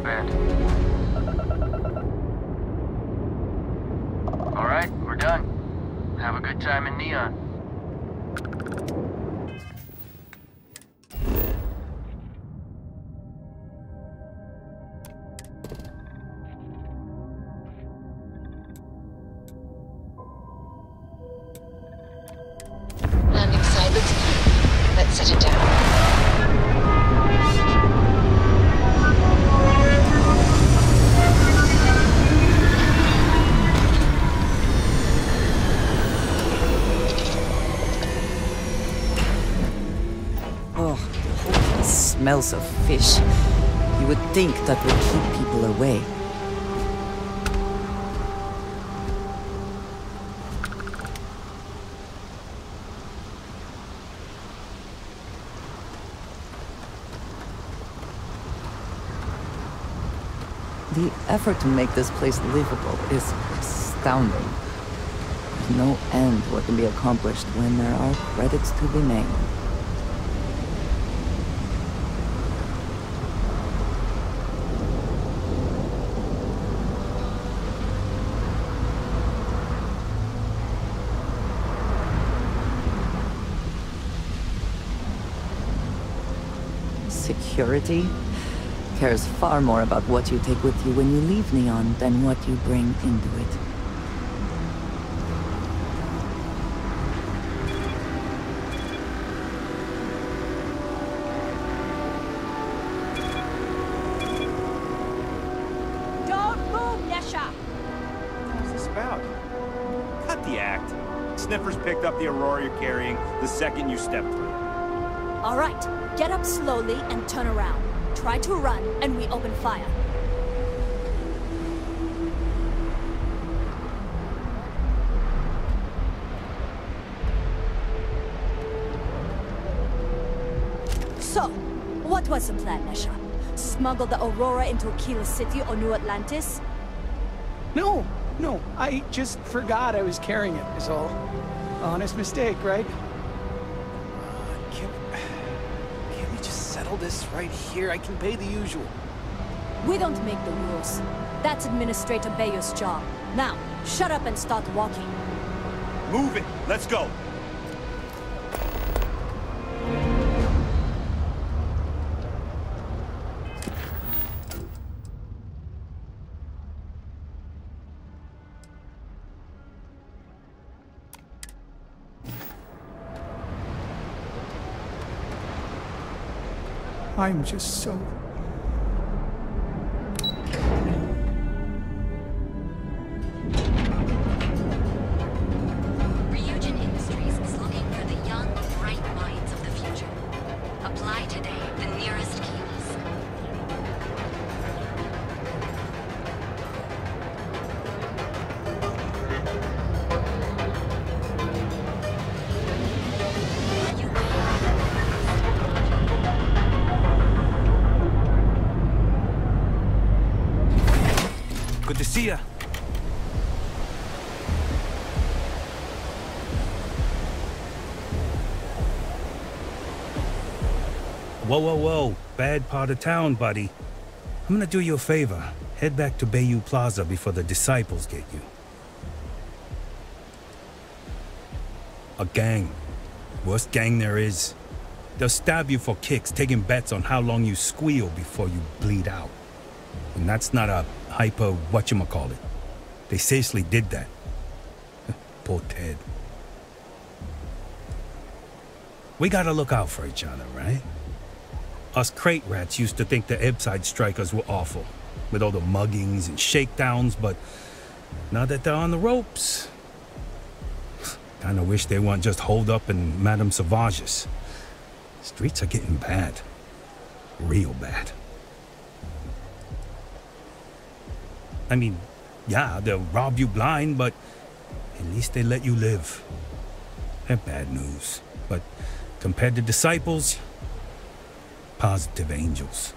band. Alright, we're done. Have a good time in Neon. Landing site looks clean. Let's set it down. Smells of fish. You would think that would keep people away. The effort to make this place livable is astounding. There's no end to what can be accomplished when there are credits to be made. Security cares far more about what you take with you when you leave Neon than what you bring into it. Don't move, Nesha! What's this about? Cut the act. Sniffers picked up the Aurora you're carrying the second you stepped through. All right, get up slowly and turn around. Try to run, and we open fire. So, what was the plan, Nesha? Smuggle the Aurora into Aquila City or New Atlantis? No, I just forgot I was carrying it, is all. Honest mistake, right? Can't we just settle this right here? I can pay the usual. We don't make the rules. That's Administrator Bayu's job. Now, shut up and start walking. Move it! Let's go! I'm just so... Ryujin Industries is looking for the young, bright minds of the future. Apply today, the nearest keys. Good to see ya. Whoa. Bad part of town, buddy. I'm gonna do you a favor. Head back to Bayu Plaza before the disciples get you. A gang. Worst gang there is. They'll stab you for kicks, taking bets on how long you squeal before you bleed out. And that's not a hyper whatchamacallit. They seriously did that. Poor Ted. We gotta look out for each other, right? Us crate rats used to think the Ebbside strikers were awful, with all the muggings and shakedowns, but now that they're on the ropes, kinda wish they weren't just holed up in Madame Sauvage's. Streets are getting bad. Real bad. I mean, yeah, they'll rob you blind, but at least they let you live. They're bad news, but compared to disciples, positive angels.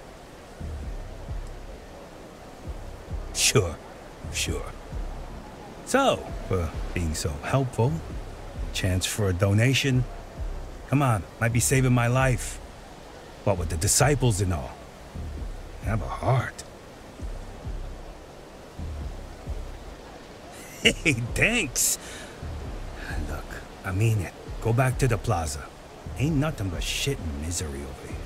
Sure. So, for being so helpful, chance for a donation. Come on, might be saving my life. What with the disciples and all. Have a heart. Hey, thanks. Look, I mean it. Go back to the plaza. Ain't nothing but shit and misery over here.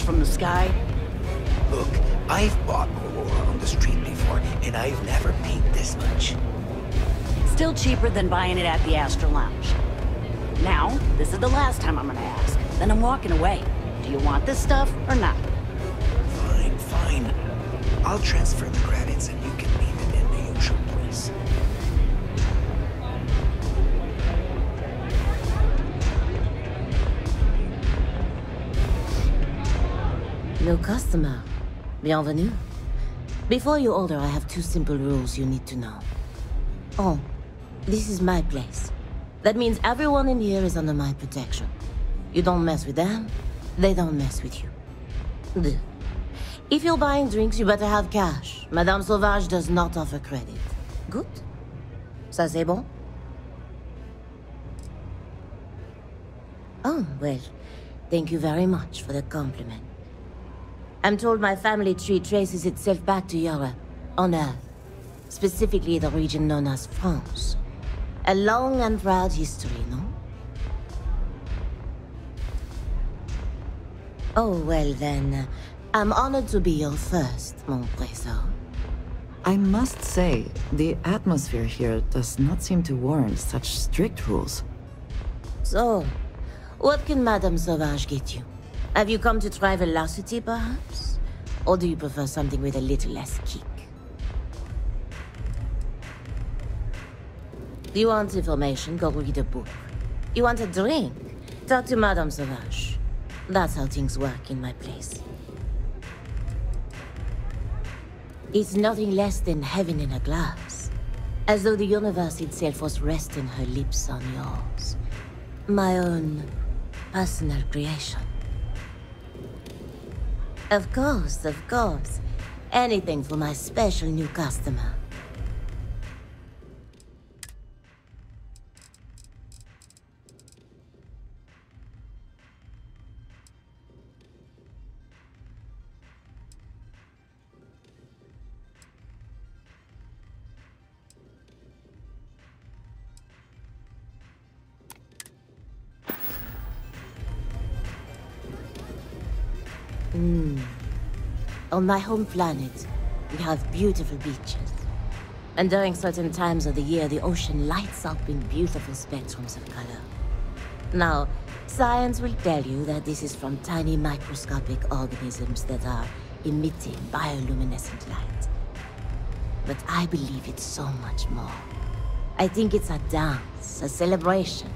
From the sky? Look, I've bought Aurora on the street before, and I've never paid this much. Still cheaper than buying it at the Astral Lounge. Now, this is the last time I'm gonna ask. Then I'm walking away. Do you want this stuff or not? Fine, fine. I'll transfer the credits and you can leave it in the usual place. New customer. Bienvenue. Before you order, I have 2 simple rules you need to know. Oh, this is my place. That means everyone in here is under my protection. You don't mess with them, they don't mess with you. Deux. If you're buying drinks, you better have cash. Madame Sauvage does not offer credit. Good? Ça c'est bon? Oh, well, thank you very much for the compliment. I'm told my family tree traces itself back to Europe, on Earth. Specifically the region known as France. A long and proud history, no? Oh, well then, I'm honored to be your first, mon Breyson. I must say, the atmosphere here does not seem to warrant such strict rules. So, what can Madame Sauvage get you? Have you come to try velocity, perhaps? Or do you prefer something with a little less kick? Do you want information? Go read a book. You want a drink? Talk to Madame Sauvage. That's how things work in my place. It's nothing less than heaven in a glass. As though the universe itself was resting her lips on yours. My own personal creation. Of course, of course. Anything for my special new customer. On my home planet, we have beautiful beaches. And during certain times of the year, the ocean lights up in beautiful spectrums of color. Now, science will tell you that this is from tiny microscopic organisms that are emitting bioluminescent light. But I believe it's so much more. I think it's a dance, a celebration.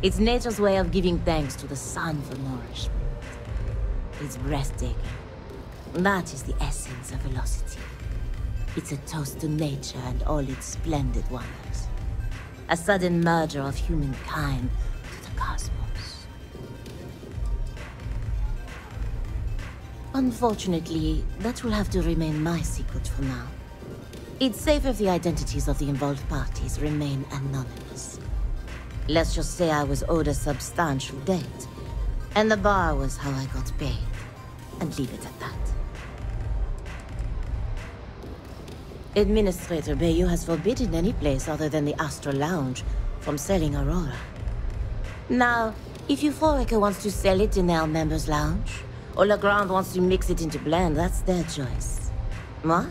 It's nature's way of giving thanks to the sun for nourishment. It's breathtaking. That is the essence of velocity. It's a toast to nature and all its splendid wonders. A sudden merger of humankind to the cosmos. Unfortunately, that will have to remain my secret for now. It's safe if the identities of the involved parties remain anonymous. Let's just say I was owed a substantial debt, and the bar was how I got paid, and leave it at that. Administrator Bayu has forbidden any place other than the Astral Lounge from selling Aurora. Now, if Euphorika wants to sell it in their members' lounge, or Legrand wants to mix it into blend, that's their choice. Moi?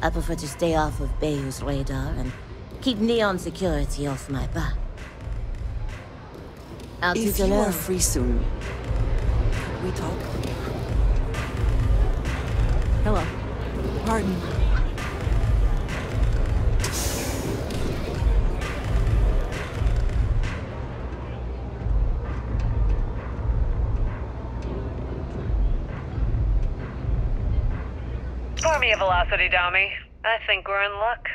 I prefer to stay off of Bayu's radar and keep Neon security off my back. If you are free soon, can we talk? Hello. Pardon. Pour me a velocity, Dami. I think we're in luck.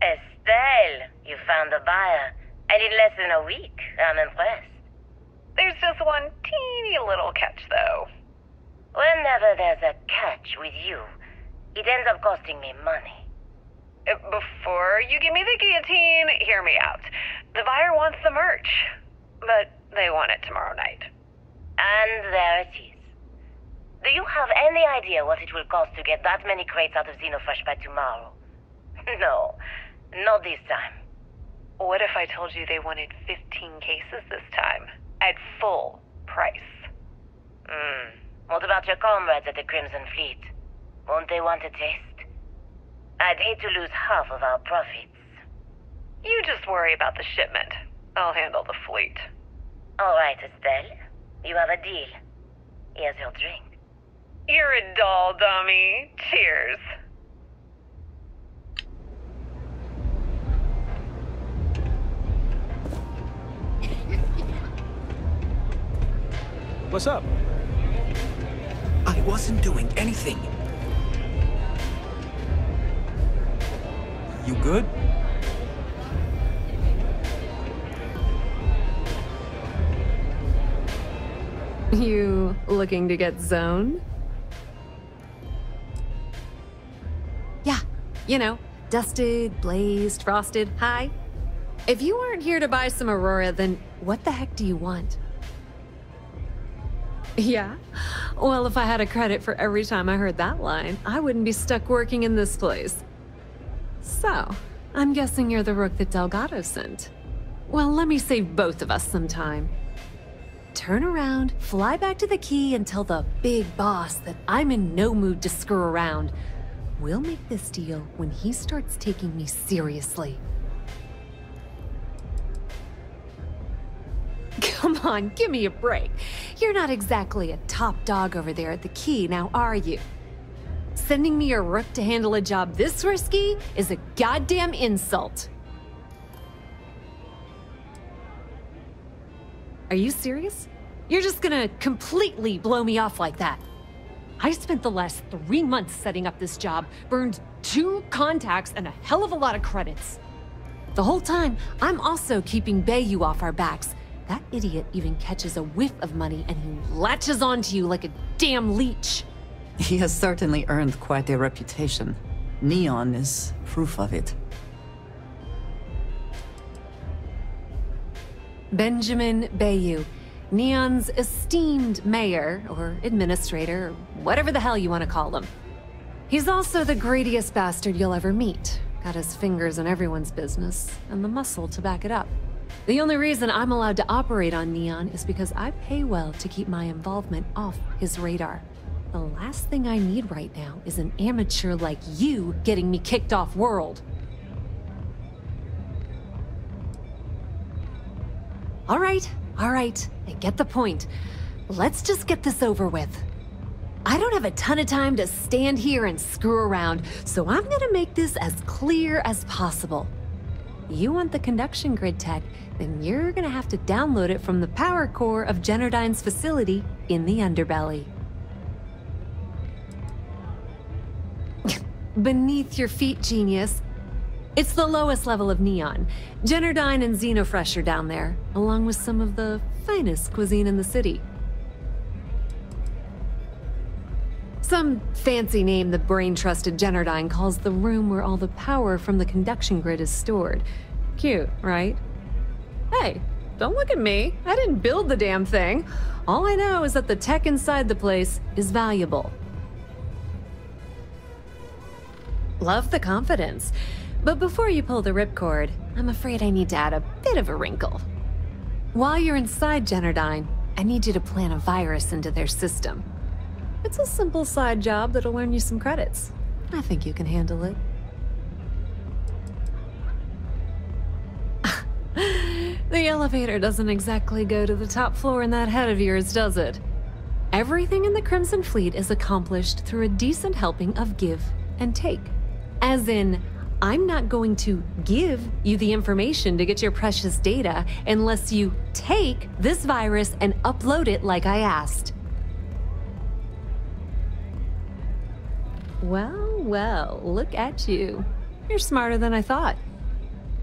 Estelle, you found a buyer. And in less than a week. I'm impressed. There's just one teeny little catch, though. Whenever there's a catch with you, it ends up costing me money. Before you give me the guillotine, hear me out. The buyer wants the merch, but they want it tomorrow night. And there it is. Do you have any idea what it will cost to get that many crates out of Xenofresh by tomorrow? No, not this time. What if I told you they wanted 15 cases this time, at full price? What about your comrades at the Crimson Fleet? Won't they want a taste? I'd hate to lose half of our profits. You just worry about the shipment. I'll handle the fleet. All right, Estelle. You have a deal. Here's your drink. You're a doll, dummy. Cheers. What's up? I wasn't doing anything. You good? You looking to get zoned? Yeah, you know, dusted, blazed, frosted, high. If you aren't here to buy some Aurora, then what the heck do you want? Yeah? Well, if I had a credit for every time I heard that line, I wouldn't be stuck working in this place. So, I'm guessing you're the rook that Delgado sent. Well, let me save both of us some time. Turn around, fly back to the key, and tell the big boss that I'm in no mood to screw around. We'll make this deal when he starts taking me seriously. Come on, give me a break. You're not exactly a top dog over there at the key, now are you? Sending me a rook to handle a job this risky is a goddamn insult. Are you serious? You're just gonna completely blow me off like that? I spent the last 3 months setting up this job, burned 2 contacts and a hell of a lot of credits. The whole time, I'm also keeping Bayu off our backs. That idiot even catches a whiff of money and he latches onto you like a damn leech. He has certainly earned quite a reputation. Neon is proof of it. Benjamin Bayu, Neon's esteemed mayor, or administrator, or whatever the hell you want to call him. He's also the greediest bastard you'll ever meet. Got his fingers in everyone's business, and the muscle to back it up. The only reason I'm allowed to operate on Neon is because I pay well to keep my involvement off his radar. The last thing I need right now is an amateur like you getting me kicked off world. All right, I get the point. Let's just get this over with. I don't have a ton of time to stand here and screw around, so I'm gonna make this as clear as possible. You want the conduction grid tech, then you're gonna have to download it from the power core of Generdyne's facility in the underbelly. Beneath your feet, genius. It's the lowest level of Neon. Generdyne and Xenofresh are down there, along with some of the finest cuisine in the city. Some fancy name the brain-trusted Generdyne calls the room where all the power from the conduction grid is stored. Cute, right? Hey, don't look at me. I didn't build the damn thing. All I know is that the tech inside the place is valuable. Love the confidence. But before you pull the ripcord, I'm afraid I need to add a bit of a wrinkle. While you're inside Generdyne, I need you to plant a virus into their system. It's a simple side job that'll earn you some credits. I think you can handle it. The elevator doesn't exactly go to the top floor in that head of yours, does it? Everything in the Crimson Fleet is accomplished through a decent helping of give and take. As in, I'm not going to give you the information to get your precious data unless you take this virus and upload it like I asked. Well, well, look at you. You're smarter than I thought.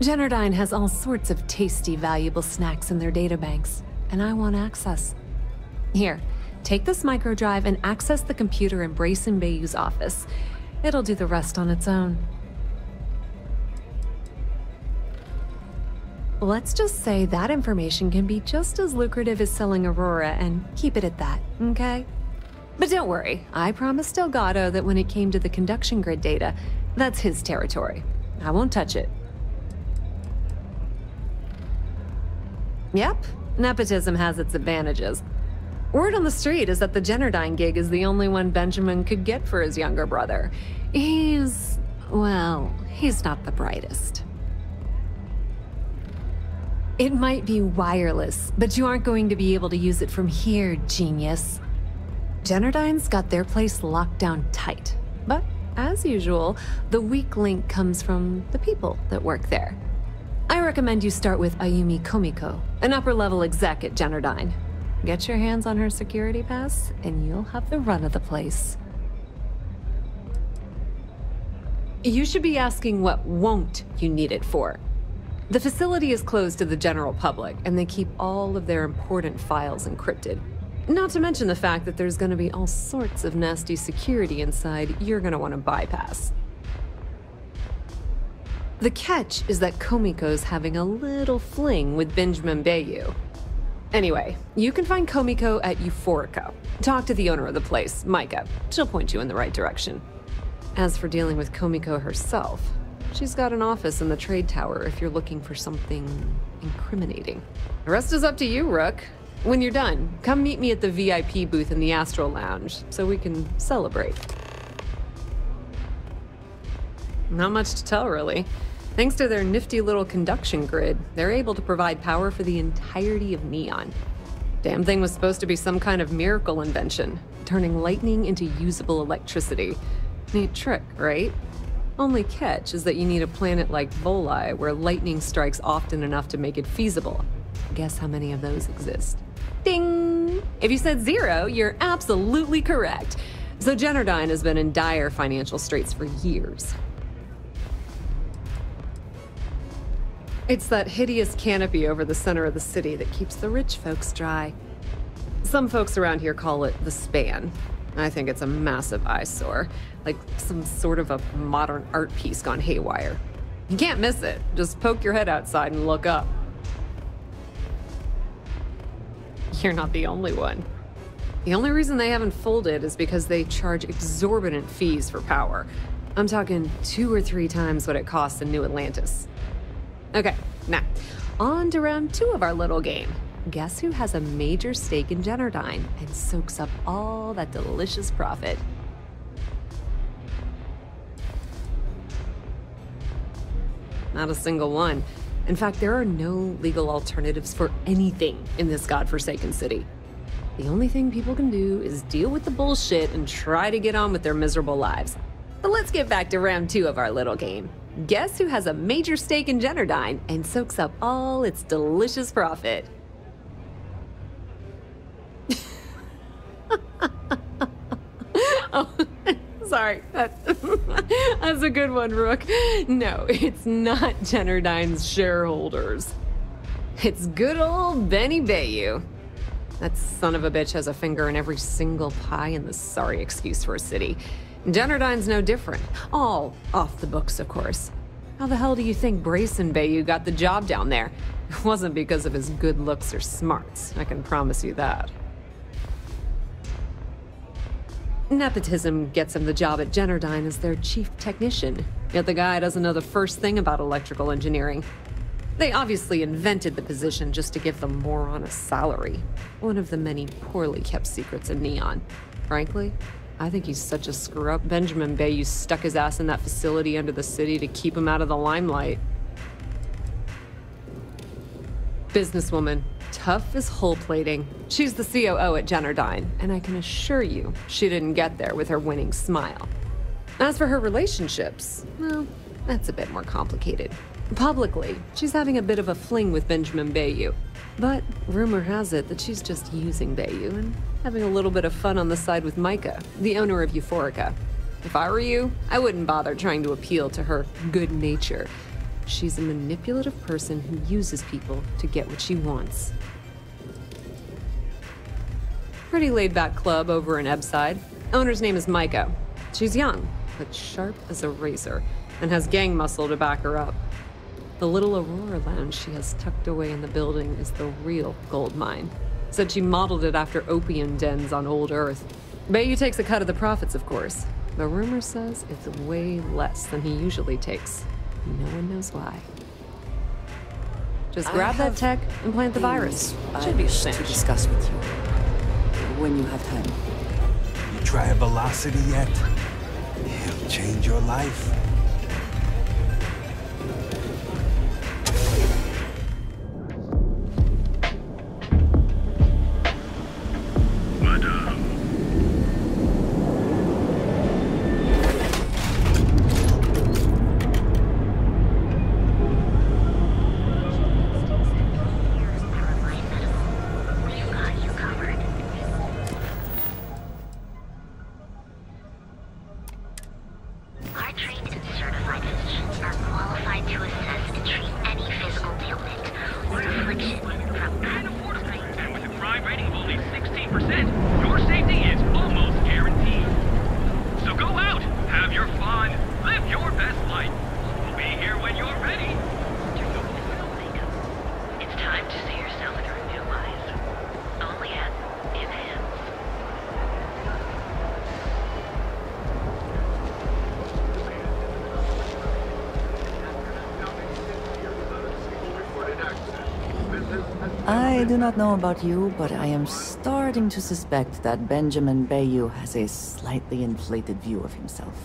Generdyne has all sorts of tasty, valuable snacks in their databanks, and I want access. Here, take this microdrive and access the computer in Breyson Bayu's office. It'll do the rest on its own. Let's just say that information can be just as lucrative as selling Aurora, and keep it at that, okay? But don't worry, I promised Delgado that when it came to the conduction grid data, that's his territory. I won't touch it. Yep, nepotism has its advantages. Word on the street is that the Generdyne gig is the only one Benjamin could get for his younger brother. He's not the brightest. It might be wireless, but you aren't going to be able to use it from here, genius. Generdyne's got their place locked down tight. But, as usual, the weak link comes from the people that work there. I recommend you start with Ayumi Komiko, an upper-level exec at Generdyne. Get your hands on her security pass, and you'll have the run of the place. You should be asking what won't you need it for. The facility is closed to the general public, and they keep all of their important files encrypted. Not to mention the fact that there's going to be all sorts of nasty security inside you're going to want to bypass. The catch is that Komiko's having a little fling with Benjamin Bayu. Anyway, you can find Komiko at Euphorika. Talk to the owner of the place, Myka. She'll point you in the right direction. As for dealing with Komiko herself, she's got an office in the trade tower if you're looking for something incriminating. The rest is up to you, Rook. When you're done, come meet me at the VIP booth in the Astral Lounge so we can celebrate. Not much to tell, really. Thanks to their nifty little conduction grid, they're able to provide power for the entirety of Neon. Damn thing was supposed to be some kind of miracle invention, turning lightning into usable electricity. Neat trick, right? Only catch is that you need a planet like Voli where lightning strikes often enough to make it feasible. Guess how many of those exist? Ding! If you said 0, you're absolutely correct. So Generdyne has been in dire financial straits for years. It's that hideous canopy over the center of the city that keeps the rich folks dry. Some folks around here call it the Span. I think it's a massive eyesore, like some sort of a modern art piece gone haywire. You can't miss it. Just poke your head outside and look up. You're not the only one. The only reason they haven't folded is because they charge exorbitant fees for power. I'm talking 2 or 3 times what it costs in New Atlantis. Okay, now, on to round 2 of our little game. Guess who has a major stake in Generdyne and soaks up all that delicious profit? Not a single one. In fact, there are no legal alternatives for anything in this godforsaken city. The only thing people can do is deal with the bullshit and try to get on with their miserable lives. But let's get back to round 2 of our little game. Guess who has a major stake in Generdyne and soaks up all its delicious profit? Oh, sorry. That's a good one, Rook. No, it's not Generdyne's shareholders. It's good old Benny Bayu. That son of a bitch has a finger in every single pie in the sorry excuse for a city. Generdyne's no different. All off the books, of course. How the hell do you think Breyson Bayu got the job down there? It wasn't because of his good looks or smarts, I can promise you that. Nepotism gets him the job at Generdyne as their chief technician, yet the guy doesn't know the first thing about electrical engineering. They obviously invented the position just to give the moron a salary. One of the many poorly kept secrets in Neon. Frankly, I think he's such a screw-up. Benjamin Bayu stuck his ass in that facility under the city to keep him out of the limelight. Businesswoman, tough as hull plating. She's the COO at Generdyne, and I can assure you she didn't get there with her winning smile. As for her relationships, well, that's a bit more complicated. Publicly, she's having a bit of a fling with Benjamin Bayu, but rumor has it that she's just using Bayu and having a little bit of fun on the side with Myka, the owner of Euphorika. If I were you, I wouldn't bother trying to appeal to her good nature. She's a manipulative person who uses people to get what she wants. Pretty laid-back club over in Ebside. Owner's name is Myka. She's young, but sharp as a razor, and has gang muscle to back her up. The little Aurora Lounge she has tucked away in the building is the real gold mine. Said she modeled it after opium dens on old Earth. Bayu takes a cut of the profits, of course. The rumor says it's way less than he usually takes. No one knows why. Just grab that tech and plant the virus. Should be a cinch. To discuss with you when you have time. You try velocity yet? It'll change your life. I do not know about you, but I am starting to suspect that Benjamin Bayu has a slightly inflated view of himself.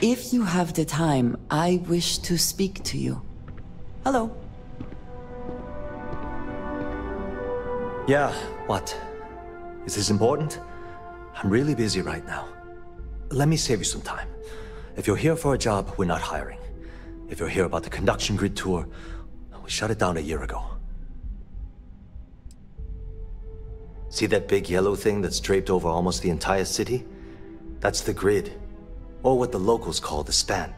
If you have the time, I wish to speak to you. Hello. Yeah, what? Is this important? I'm really busy right now. Let me save you some time. If you're here for a job, we're not hiring. If you're here about the conduction grid tour, we shut it down a year ago. See that big yellow thing that's draped over almost the entire city? That's the grid, or what the locals call the span.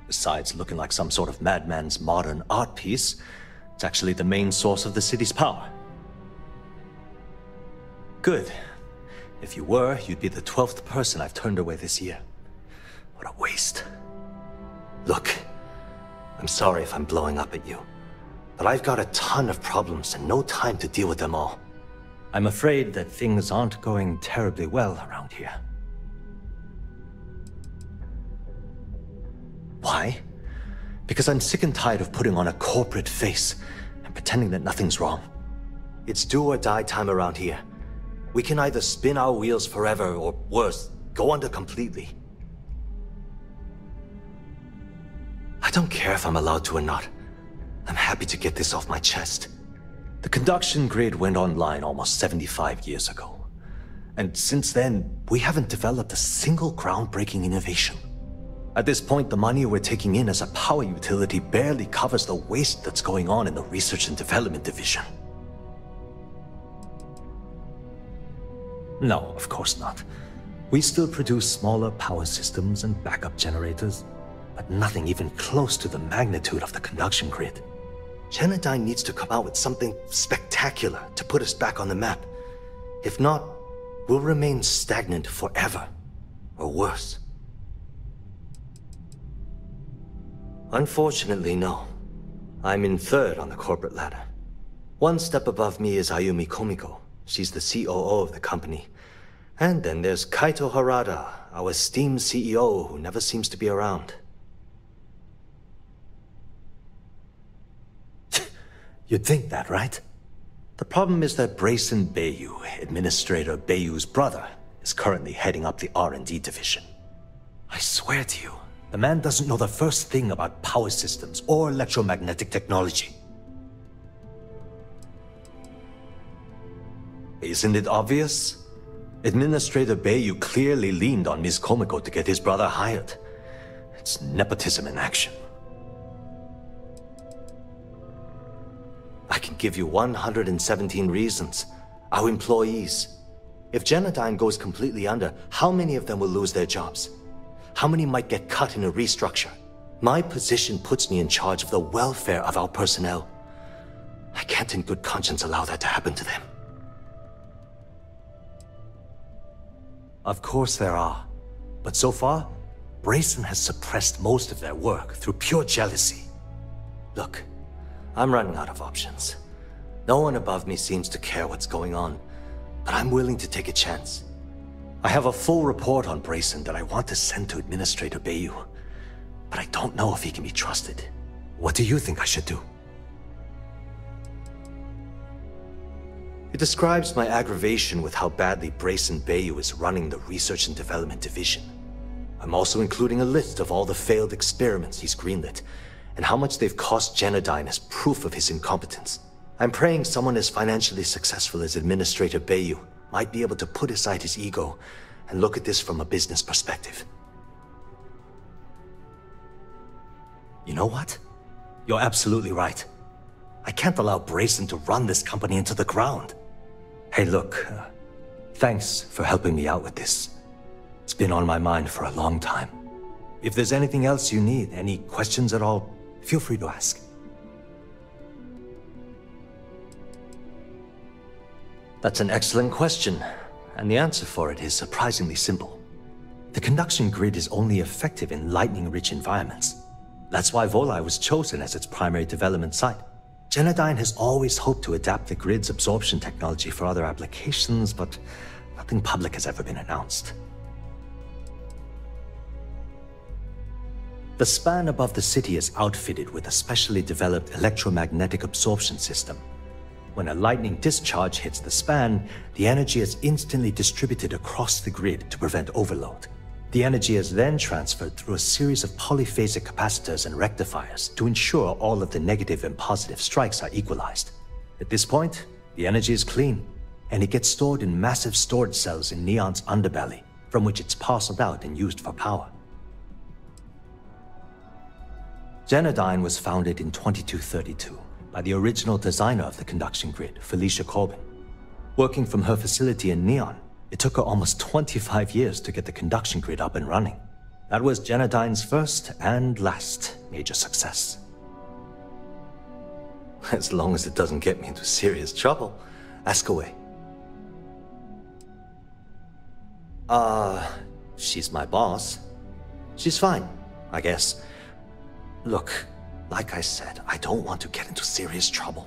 Besides looking like some sort of madman's modern art piece, it's actually the main source of the city's power. Good. If you were, you'd be the 12th person I've turned away this year. What a waste. Look, I'm sorry if I'm blowing up at you, but I've got a ton of problems and no time to deal with them all. I'm afraid that things aren't going terribly well around here. Why? Because I'm sick and tired of putting on a corporate face and pretending that nothing's wrong. It's do or die time around here. We can either spin our wheels forever or, worse, go under completely. I don't care if I'm allowed to or not. I'm happy to get this off my chest. The conduction grid went online almost 75 years ago. And since then, we haven't developed a single groundbreaking innovation. At this point, the money we're taking in as a power utility barely covers the waste that's going on in the research and development division. No, of course not. We still produce smaller power systems and backup generators, but nothing even close to the magnitude of the conduction grid. Generdyne needs to come out with something spectacular to put us back on the map. If not, we'll remain stagnant forever, or worse. Unfortunately, no. I'm in third on the corporate ladder. One step above me is Ayumi Komiko. She's the COO of the company. And then there's Kaito Harada, our esteemed CEO who never seems to be around. You'd think that, right? The problem is that Breyson Bayu, Administrator Bayu's brother, is currently heading up the R&D division. I swear to you, the man doesn't know the first thing about power systems or electromagnetic technology. Isn't it obvious? Administrator Bayu clearly leaned on Ms. Komiko to get his brother hired. It's nepotism in action. I can give you 117 reasons. Our employees. If Generdyne goes completely under, how many of them will lose their jobs? How many might get cut in a restructure? My position puts me in charge of the welfare of our personnel. I can't in good conscience allow that to happen to them. Of course there are. But so far, Breyson has suppressed most of their work through pure jealousy. Look, I'm running out of options. No one above me seems to care what's going on, but I'm willing to take a chance. I have a full report on Breyson that I want to send to Administrator Bayu, but I don't know if he can be trusted. What do you think I should do? It describes my aggravation with how badly Breyson Bayu is running the Research and Development Division. I'm also including a list of all the failed experiments he's greenlit, and how much they've cost Generdyne as proof of his incompetence. I'm praying someone as financially successful as Administrator Bayu might be able to put aside his ego and look at this from a business perspective. You know what? You're absolutely right. I can't allow Breyson to run this company into the ground. Hey look, thanks for helping me out with this. It's been on my mind for a long time. If there's anything else you need, any questions at all, feel free to ask. That's an excellent question, and the answer for it is surprisingly simple. The conduction grid is only effective in lightning-rich environments. That's why Volai was chosen as its primary development site. Generdyne has always hoped to adapt the grid's absorption technology for other applications, but nothing public has ever been announced. The span above the city is outfitted with a specially developed electromagnetic absorption system. When a lightning discharge hits the span, the energy is instantly distributed across the grid to prevent overload. The energy is then transferred through a series of polyphasic capacitors and rectifiers to ensure all of the negative and positive strikes are equalized. At this point, the energy is clean, and it gets stored in massive storage cells in Neon's underbelly, from which it's parceled out and used for power. Generdyne was founded in 2232 by the original designer of the conduction grid, Felicia Corbin. Working from her facility in Neon, it took her almost 25 years to get the conduction grid up and running. That was Generdyne's first and last major success. As long as it doesn't get me into serious trouble, ask away. She's my boss. She's fine, I guess. Look, like I said, I don't want to get into serious trouble.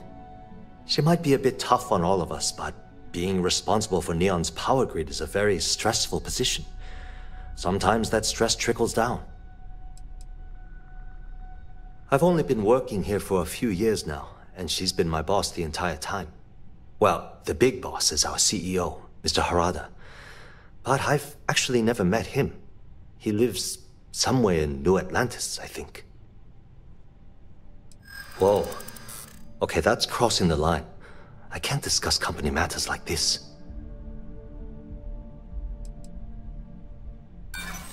She might be a bit tough on all of us, but being responsible for Neon's power grid is a very stressful position. Sometimes that stress trickles down. I've only been working here for a few years now, and she's been my boss the entire time. Well, the big boss is our CEO, Mr. Harada. But I've actually never met him. He lives somewhere in New Atlantis, I think. Whoa. Okay, that's crossing the line. I can't discuss company matters like this.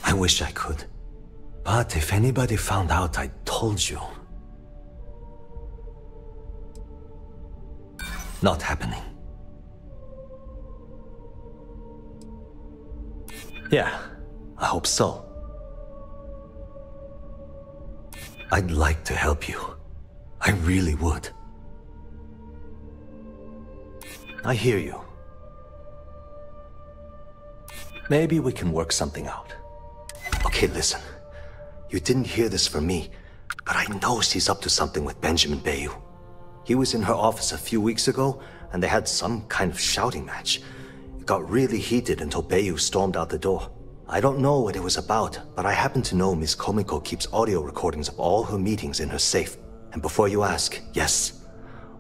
I wish I could. But if anybody found out I told you... Not happening. Yeah, I hope so. I'd like to help you. I really would. I hear you. Maybe we can work something out. Okay, listen. You didn't hear this from me, but I know she's up to something with Benjamin Bayu. He was in her office a few weeks ago, and they had some kind of shouting match. It got really heated until Bayu stormed out the door. I don't know what it was about, but I happen to know Miss Komiko keeps audio recordings of all her meetings in her safe. And before you ask, yes,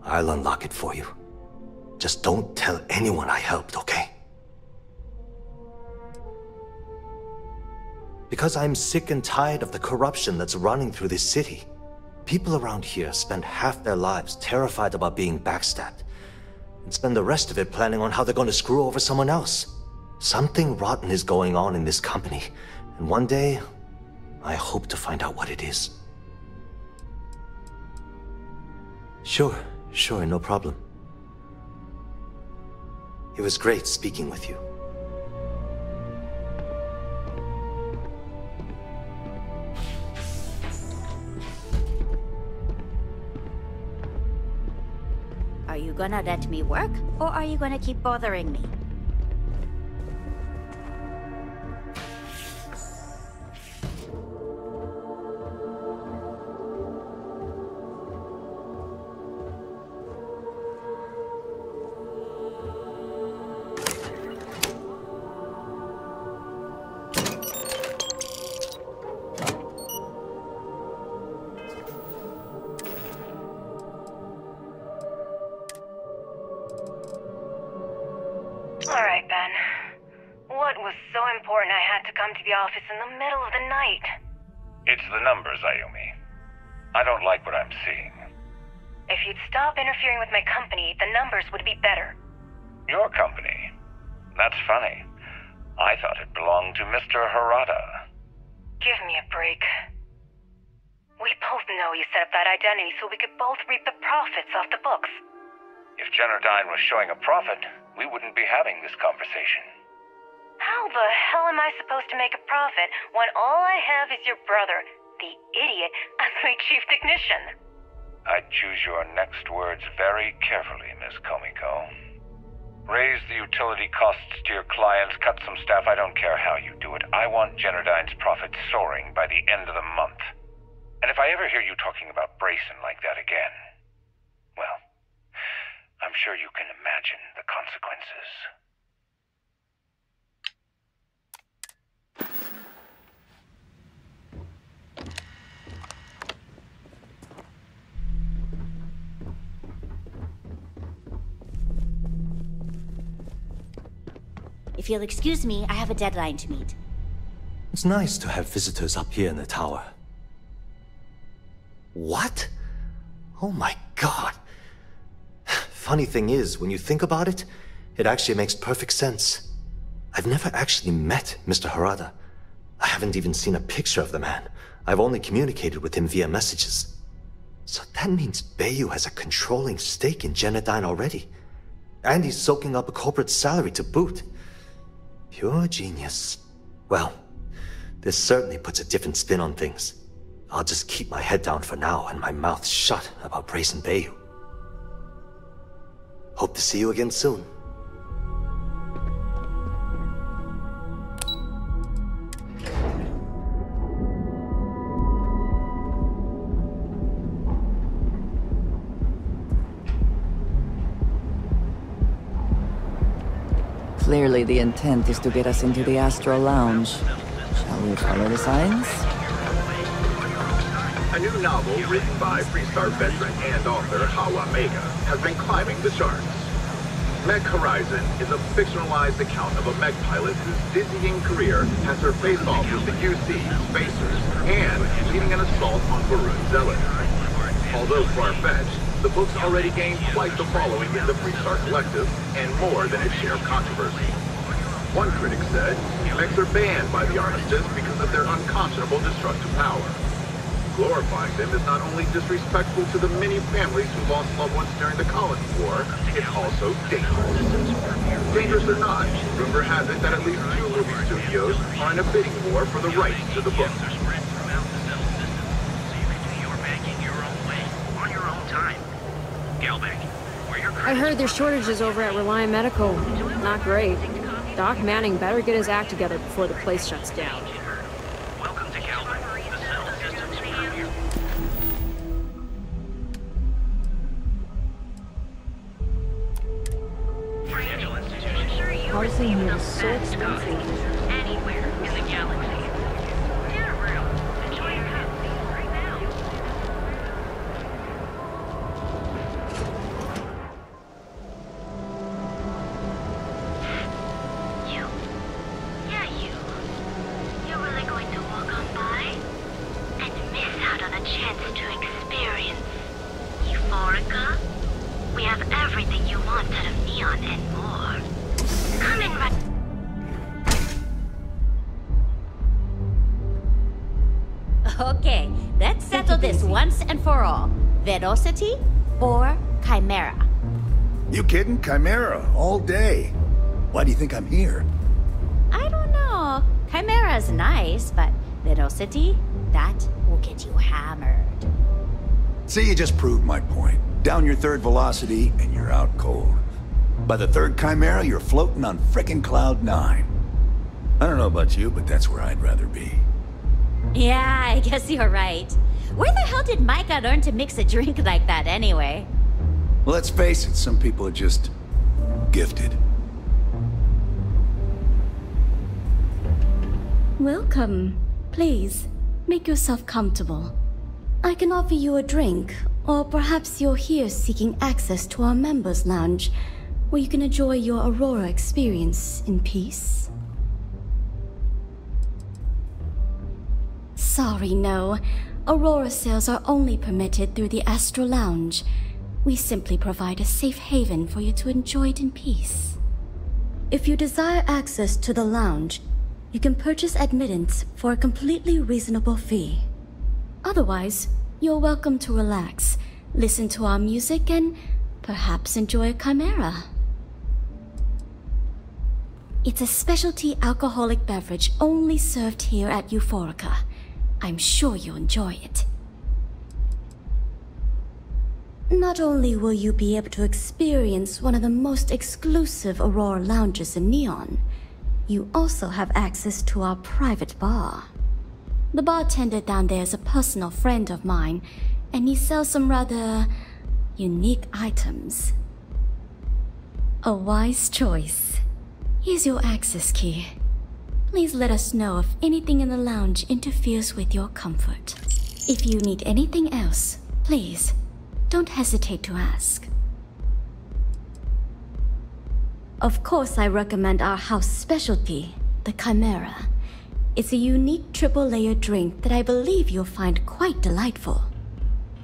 I'll unlock it for you. Just don't tell anyone I helped, okay? Because I'm sick and tired of the corruption that's running through this city. People around here spend half their lives terrified about being backstabbed, and spend the rest of it planning on how they're going to screw over someone else. Something rotten is going on in this company, and one day, I hope to find out what it is. Sure, no problem. It was great speaking with you. Are you gonna let me work, or are you gonna keep bothering me? Alright, Ben. What was so important I had to come to the office in the middle of the night? It's the numbers, Ayumi. I don't like what I'm seeing. If you'd stop interfering with my company, the numbers would be better. Your company? That's funny. I thought it belonged to Mr. Harada. Give me a break. We both know you set up that identity so we could both reap the profits off the books. If Generdyne was showing a profit, we wouldn't be having this conversation. How the hell am I supposed to make a profit when all I have is your brother, the idiot, as my chief technician? I'd choose your next words very carefully, Miss Komiko. Raise the utility costs to your clients, cut some staff, I don't care how you do it. I want Generdyne's profit soaring by the end of the month. And if I ever hear you talking about Breyson like that again, well, I'm sure you can imagine the consequences. If you'll excuse me, I have a deadline to meet. It's nice to have visitors up here in the tower. What? Oh my god. Funny thing is, when you think about it, it actually makes perfect sense. I've never actually met Mr. Harada. I haven't even seen a picture of the man. I've only communicated with him via messages. So that means Bayu has a controlling stake in Generdyne already. And he's soaking up a corporate salary to boot. Pure genius. Well, this certainly puts a different spin on things. I'll just keep my head down for now and my mouth shut about Breyson Bayu. Hope to see you again soon. Clearly the intent is to get us into the Astral Lounge. Shall we follow the signs? A new novel written by Freestar veteran and author Huan Daiyu has been climbing the charts. Mech Horizon is a fictionalized account of a mech pilot whose dizzying career has her face off with the UC, Spacers, and leading an assault on Varun Zealot. Although far-fetched, the book's already gained quite the following in the Freestar Collective, and more than its share of controversy. One critic said, mechs are banned by the Armistice because of their unconscionable destructive power. Glorifying them is not only disrespectful to the many families who lost loved ones during the Colonies War, it's also dangerous. Dangerous or not, rumor has it that at least 2 movie studios are in a bidding war for the rights to the book. I heard there's shortages over at Reliant Medical. Not great. Doc Manning better get his act together before the place shuts down. Housing here is so expensive. Anywhere in the galaxy. You're really going to Okay, let's settle this once and for all. Velocity or Chimera? You kidding? Chimera, all day. Why do you think I'm here? I don't know. Chimera's nice, but Velocity, that will get you hammered. See, you just proved my point. Down your third velocity, and you're out cold. By the third Chimera, you're floating on frickin' Cloud 9. I don't know about you, but that's where I'd rather be. Yeah, I guess you're right. Where the hell did Myka learn to mix a drink like that anyway? Well, let's face it, some people are just gifted. Welcome. Please, make yourself comfortable. I can offer you a drink, or perhaps you're here seeking access to our members' lounge, where you can enjoy your Aurora experience in peace. Sorry, no. Aurora sales are only permitted through the Astral Lounge. We simply provide a safe haven for you to enjoy it in peace. If you desire access to the lounge, you can purchase admittance for a completely reasonable fee. Otherwise, you're welcome to relax, listen to our music, and perhaps enjoy a chimera. It's a specialty alcoholic beverage only served here at Euphorika. I'm sure you'll enjoy it. Not only will you be able to experience one of the most exclusive Aurora lounges in Neon, you also have access to our private bar. The bartender down there is a personal friend of mine, and he sells some rather unique items. A wise choice. Here's your access key. Please let us know if anything in the lounge interferes with your comfort. If you need anything else, please, don't hesitate to ask. Of course, I recommend our house specialty, the Chimera. It's a unique triple-layer drink that I believe you'll find quite delightful.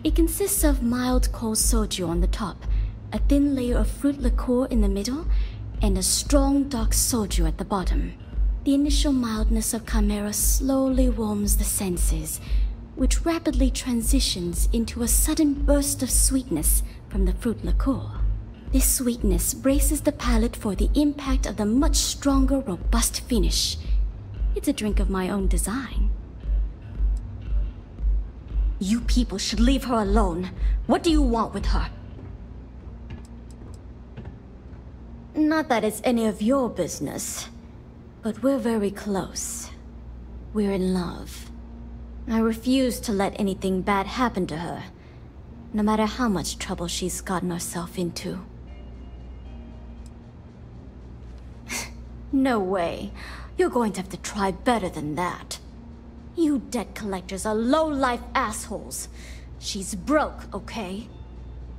It consists of mild cold soju on the top, a thin layer of fruit liqueur in the middle, and a strong dark soju at the bottom. The initial mildness of Chimera slowly warms the senses, which rapidly transitions into a sudden burst of sweetness from the fruit liqueur. This sweetness braces the palate for the impact of the much stronger, robust finish. It's a drink of my own design. You people should leave her alone. What do you want with her? Not that it's any of your business, but we're very close. We're in love. I refuse to let anything bad happen to her, no matter how much trouble she's gotten herself into. No way. You're going to have to try better than that. You debt collectors are low-life assholes. She's broke, okay?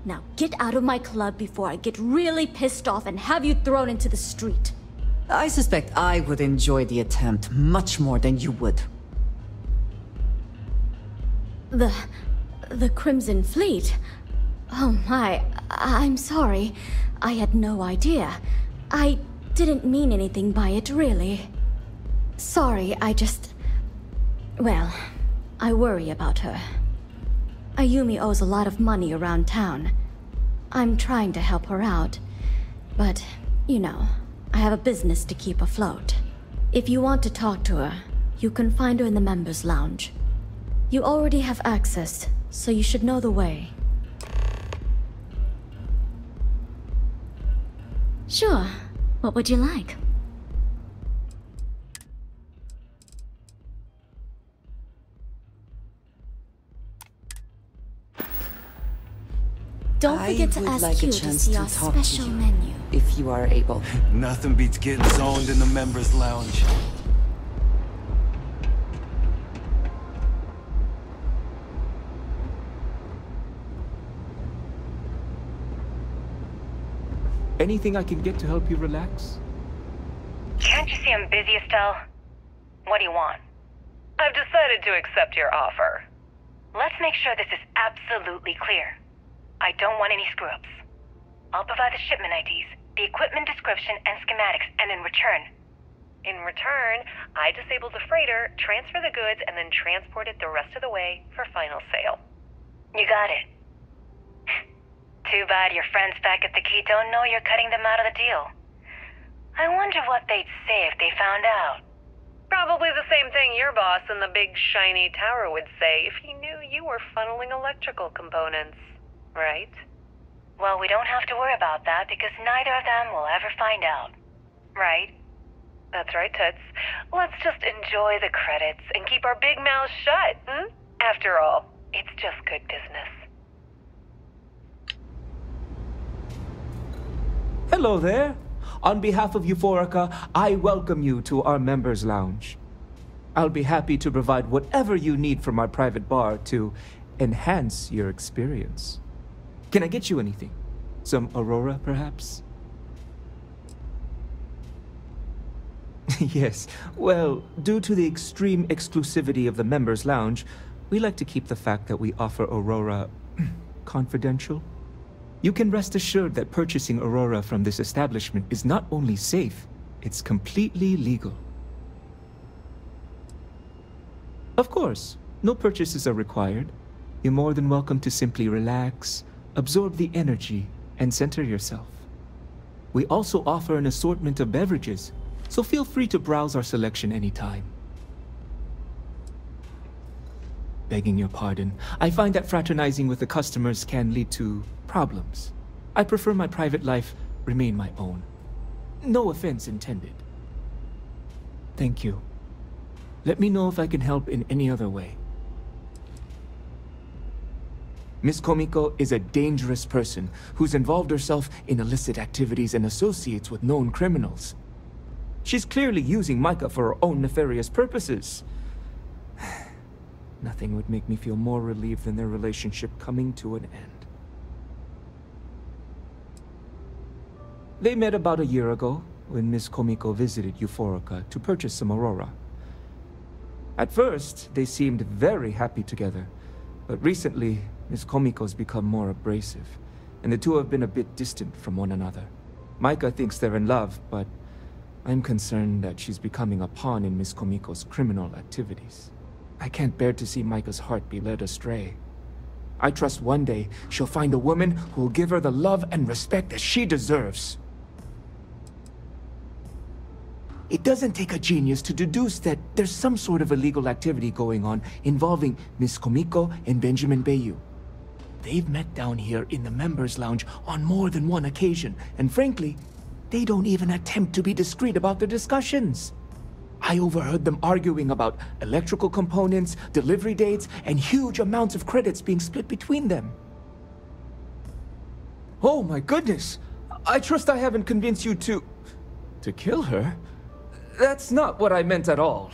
Now get out of my club before I get really pissed off and have you thrown into the street. I suspect I would enjoy the attempt much more than you would. The Crimson Fleet? Oh my, I'm sorry. I had no idea. I didn't mean anything by it, really. Sorry, well, I worry about her. Ayumi owes a lot of money around town. I'm trying to help her out, but, you know, I have a business to keep afloat. If you want to talk to her, you can find her in the members' lounge. You already have access, so you should know the way. Sure. What would you like? Don't forget to ask Q to see our special menu. If you are able. Nothing beats getting zoned in the members' lounge. Anything I can get to help you relax? Can't you see I'm busy, Estelle? What do you want? I've decided to accept your offer. Let's make sure this is absolutely clear. I don't want any screw-ups. I'll provide the shipment IDs, the equipment description, and schematics, and in return, In return, I disable the freighter, transfer the goods, and then transport it the rest of the way for final sale. You got it. Too bad your friends back at the Key don't know you're cutting them out of the deal. I wonder what they'd say if they found out. Probably the same thing your boss in the big shiny tower would say if he knew you were funneling electrical components, right? Well, we don't have to worry about that because neither of them will ever find out. Right? That's right, Toots. Let's just enjoy the credits and keep our big mouths shut, hmm? After all, it's just good business. Hello there. On behalf of Euphorika, I welcome you to our members' lounge. I'll be happy to provide whatever you need from our private bar to enhance your experience. Can I get you anything? Some Aurora, perhaps? Yes, well, due to the extreme exclusivity of the members' lounge, we like to keep the fact that we offer Aurora confidential. You can rest assured that purchasing Aurora from this establishment is not only safe, it's completely legal. Of course, no purchases are required. You're more than welcome to simply relax, absorb the energy, and center yourself. We also offer an assortment of beverages, so feel free to browse our selection anytime. Begging your pardon, I find that fraternizing with the customers can lead to problems. I prefer my private life remain my own. No offense intended. Thank you. Let me know if I can help in any other way. Miss Komiko is a dangerous person who's involved herself in illicit activities and associates with known criminals. She's clearly using Myka for her own nefarious purposes. Nothing would make me feel more relieved than their relationship coming to an end. They met about a year ago when Miss Komiko visited Euphorika to purchase some Aurora. At first, they seemed very happy together, but recently, Miss Komiko's become more abrasive, and the two have been a bit distant from one another. Myka thinks they're in love, but I'm concerned that she's becoming a pawn in Miss Komiko's criminal activities. I can't bear to see Myka's heart be led astray. I trust one day she'll find a woman who will give her the love and respect that she deserves. It doesn't take a genius to deduce that there's some sort of illegal activity going on involving Miss Komiko and Benjamin Bayu. They've met down here in the members' lounge on more than one occasion, and frankly, they don't even attempt to be discreet about their discussions. I overheard them arguing about electrical components, delivery dates, and huge amounts of credits being split between them. Oh my goodness! I trust I haven't convinced you to kill her? That's not what I meant at all.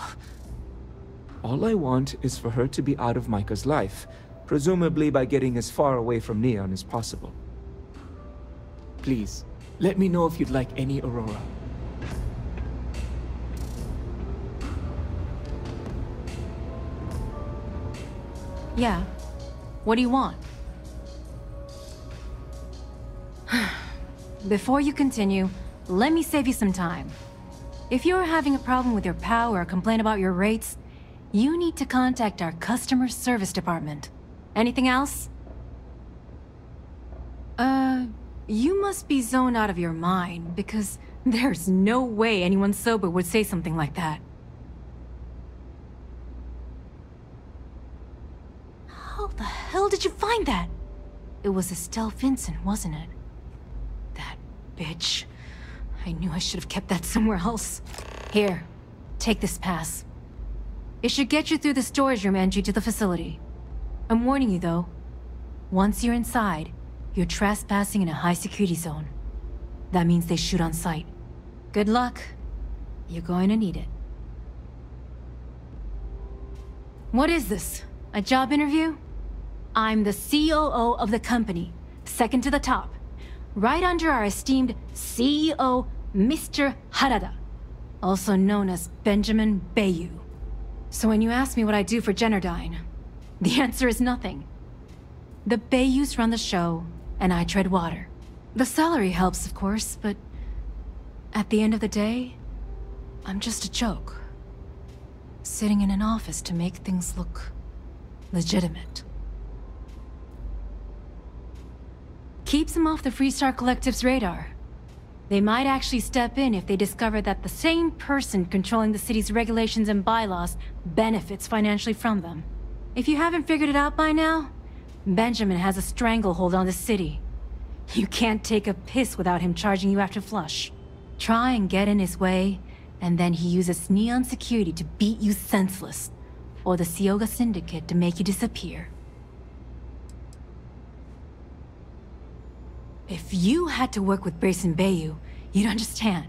All I want is for her to be out of Myka's life, presumably by getting as far away from Neon as possible. Please, let me know if you'd like any Aurora. Yeah. What do you want? Before you continue, let me save you some time. If you're having a problem with your POW or a complaint about your rates, you need to contact our customer service department. Anything else? You must be zoned out of your mind, because there's no way anyone sober would say something like that. How the hell did you find that? It was Estelle Vincent, wasn't it? That bitch. I knew I should have kept that somewhere else. Here, take this pass. It should get you through the storage room entry to the facility. I'm warning you though, once you're inside, you're trespassing in a high-security zone. That means they shoot on sight. Good luck. You're going to need it. What is this? A job interview? I'm the COO of the company, second to the top. Right under our esteemed CEO, Mr. Harada, also known as Benjamin Bayu. So when you ask me what I do for Generdyne, the answer is nothing. The Bayus run the show, and I tread water. The salary helps, of course, but at the end of the day, I'm just a joke. Sitting in an office to make things look legitimate. Keeps them off the Freestar Collective's radar. They might actually step in if they discover that the same person controlling the city's regulations and bylaws benefits financially from them. If you haven't figured it out by now, Benjamin has a stranglehold on the city. You can't take a piss without him charging you after flush. Try and get in his way, and then he uses Neon security to beat you senseless, or the Sioga Syndicate to make you disappear. If you had to work with Breyson Bayu, you'd understand.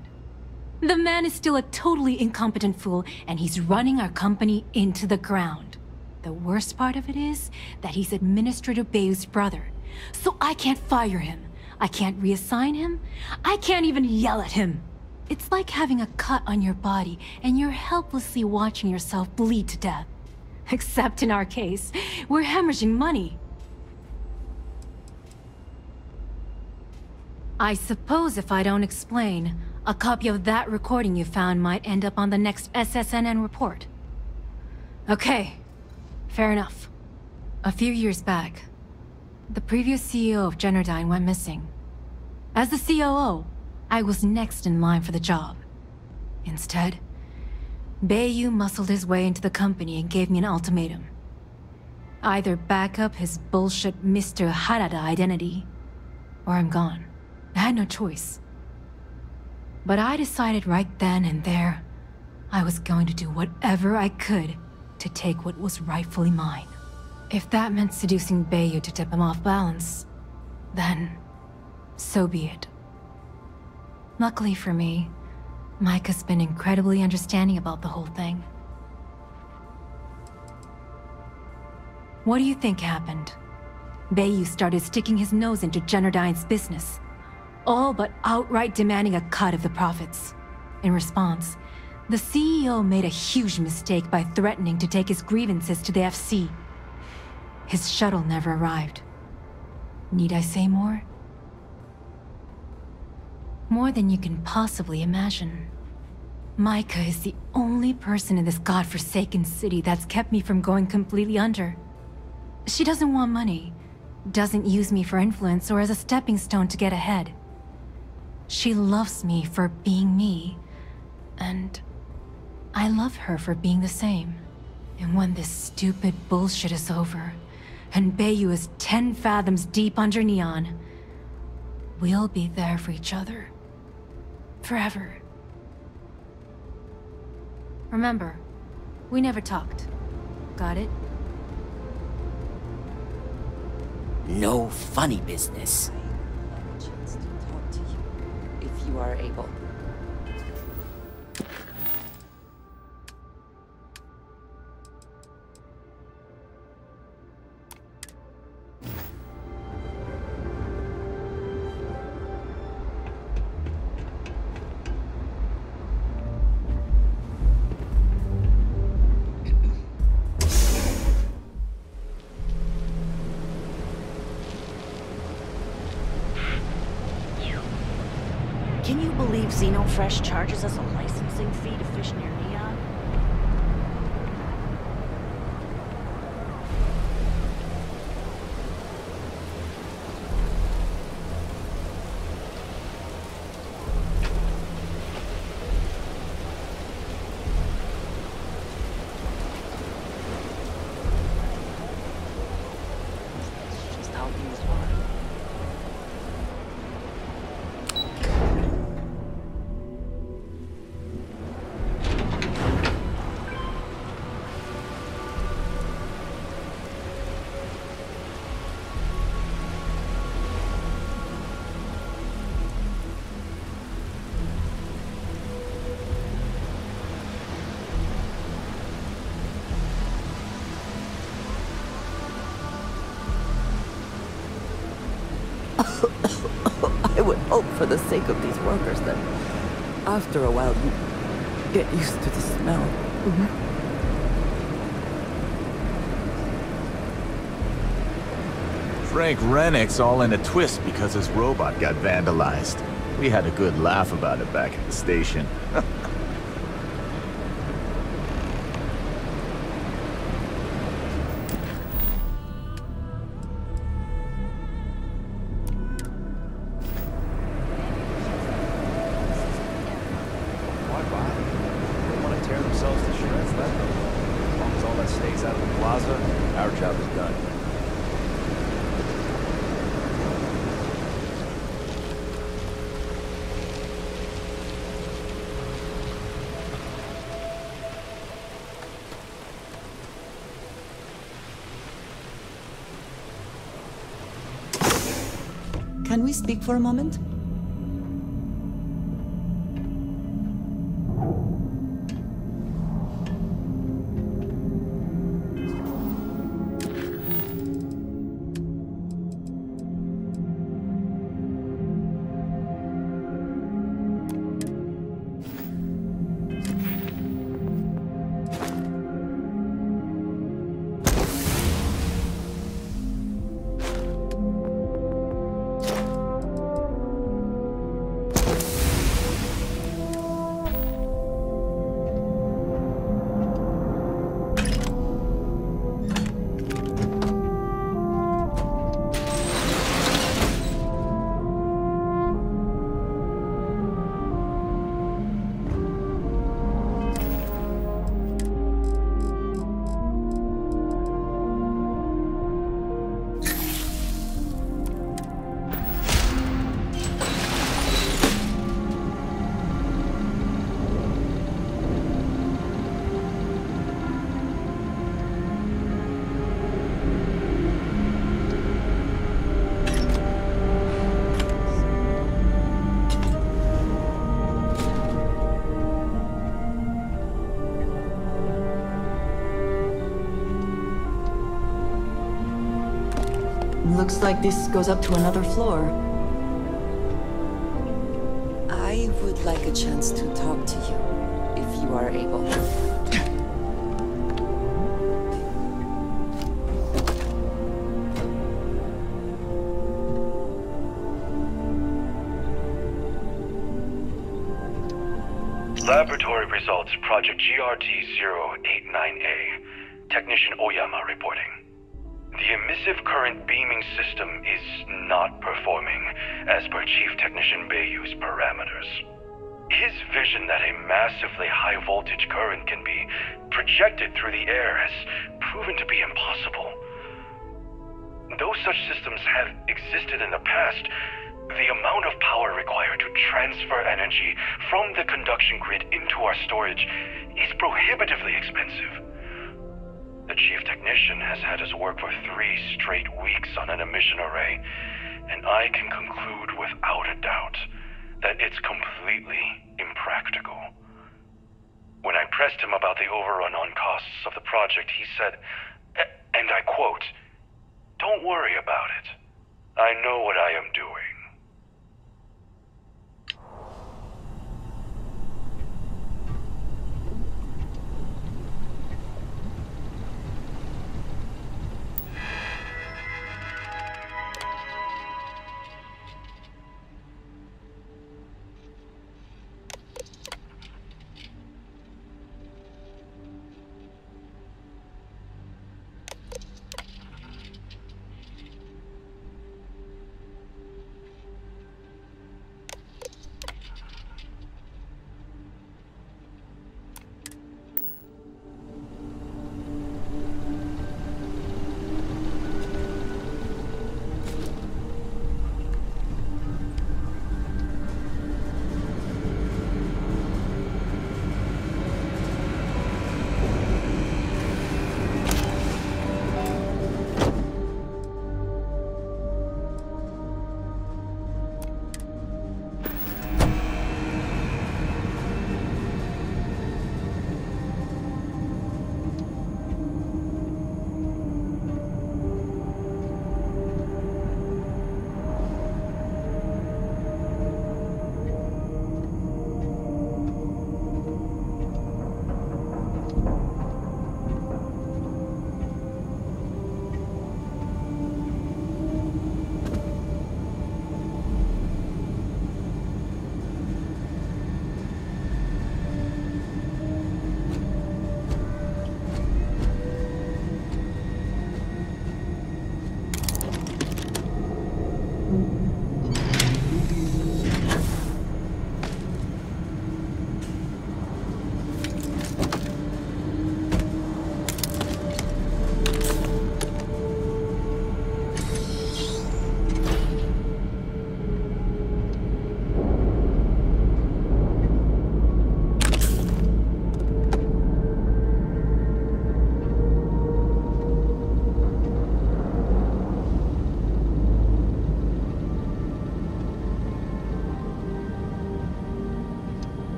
The man is still a totally incompetent fool, and he's running our company into the ground. The worst part of it is that he's Administrator Bayu's brother, so I can't fire him. I can't reassign him. I can't even yell at him. It's like having a cut on your body, and you're helplessly watching yourself bleed to death. Except in our case, we're hemorrhaging money. I suppose if I don't explain, a copy of that recording you found might end up on the next SSNN report. Okay, fair enough. A few years back, the previous CEO of Generdyne went missing. As the COO, I was next in line for the job. Instead, Bayu muscled his way into the company and gave me an ultimatum. Either back up his bullshit Mr. Harada identity, or I'm gone. I had no choice. But I decided right then and there, I was going to do whatever I could to take what was rightfully mine. If that meant seducing Bayu to tip him off balance, then so be it. Luckily for me, Myka's been incredibly understanding about the whole thing. What do you think happened? Bayu started sticking his nose into Generdyne's business, all but outright demanding a cut of the profits. In response, the CEO made a huge mistake by threatening to take his grievances to the FC. His shuttle never arrived. Need I say more? More than you can possibly imagine. Myka is the only person in this godforsaken city that's kept me from going completely under. She doesn't want money, doesn't use me for influence or as a stepping stone to get ahead. She loves me for being me, and I love her for being the same. And when this stupid bullshit is over, and Bayu is 10 fathoms deep under Neon, we'll be there for each other. Forever. Remember, we never talked. Got it? No funny business. If you are able. Can you believe Xenofresh charges us a licensing fee to fish near Neon? Just how things are. I would hope for the sake of these workers that after a while you get used to the smell. Frank Rennick's all in a twist because his robot got vandalized. We had a good laugh about it back at the station. tear themselves to shreds, let them. As long as all that stays out of the plaza, our job is done. Can we speak for a moment? Looks like this goes up to another floor. I would like a chance to talk to you, if you are able. Laboratory results, Project GRT-089A. Technician Oyama reporting. The emissive current beaming system is not performing as per Chief Technician Bayu's parameters. His vision that a massively high voltage current can be projected through the air has proven to be impossible. Though such systems have existed in the past, the amount of power required to transfer energy from the conduction grid into our storage is prohibitively expensive. The Chief Technician has had us work for 3 straight weeks on an emission array, and I can conclude without a doubt that it's completely impractical. When I pressed him about the overrun on costs of the project, he said, and I quote, "Don't worry about it. I know what I am doing."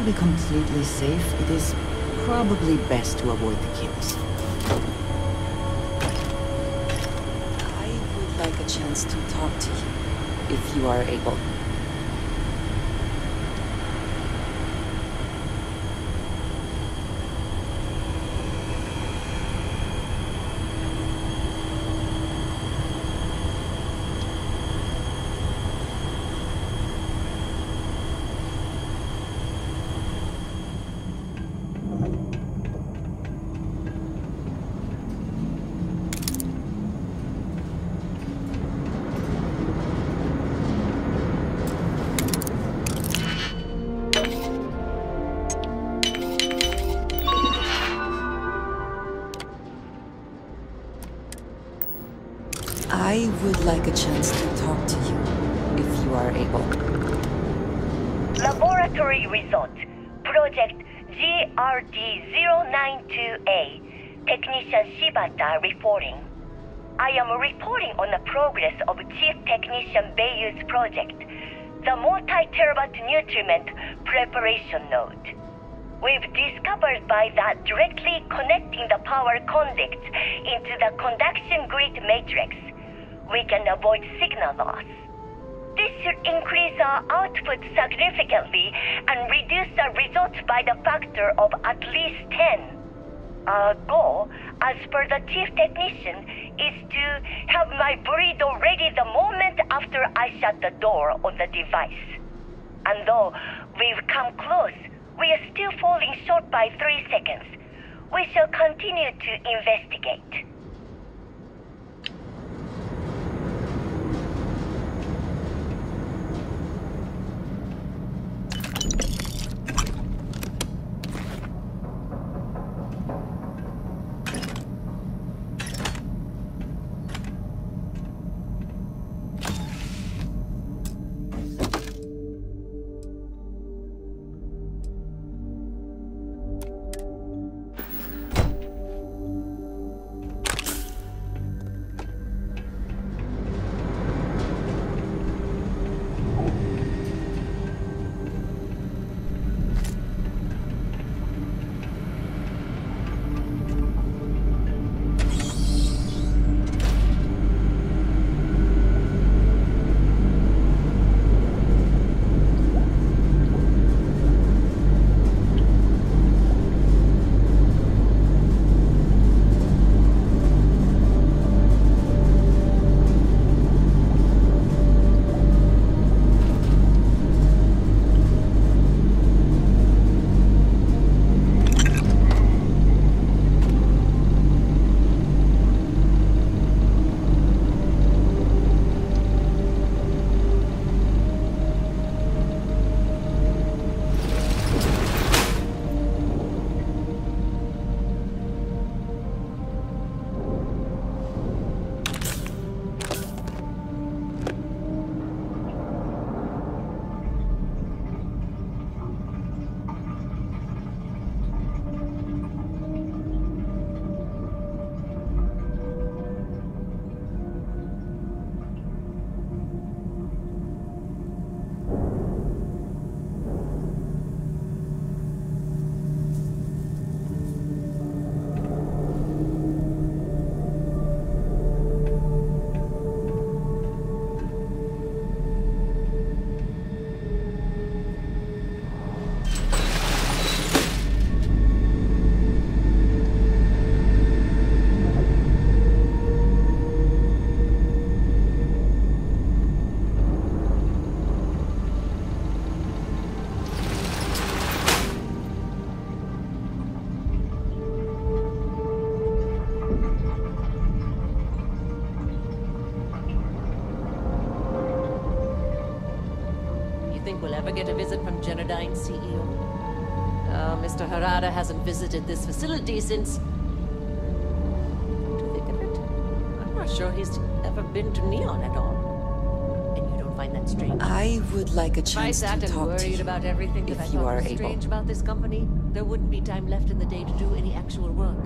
to be completely safe, it is probably best to avoid the kills. I would like a chance to talk to you, if you are able. I would like a chance to talk to you, if you are able. Laboratory result. Project GRD-092A. Technician Shibata reporting. I am reporting on the progress of Chief Technician Bayu's project, the multi-terabyte nutriment preparation node. We've discovered by that directly connecting the power conducts into the conduction grid matrix, we can avoid signal loss. This should increase our output significantly and reduce the results by the factor of at least 10. Our goal, as per the chief technician, is to have my burrito ready the moment after I shut the door on the device. And though we've come close, we are still falling short by 3 seconds. We shall continue to investigate. Ever get a visit from Generdyne CEO? Mr. Harada hasn't visited this facility since... To think of it, I'm not sure he's ever been to Neon at all. And you don't find that strange? I would like a chance to talk to you, if I sat and worried about everything that I thought was strange about this company, there wouldn't be time left in the day to do any actual work.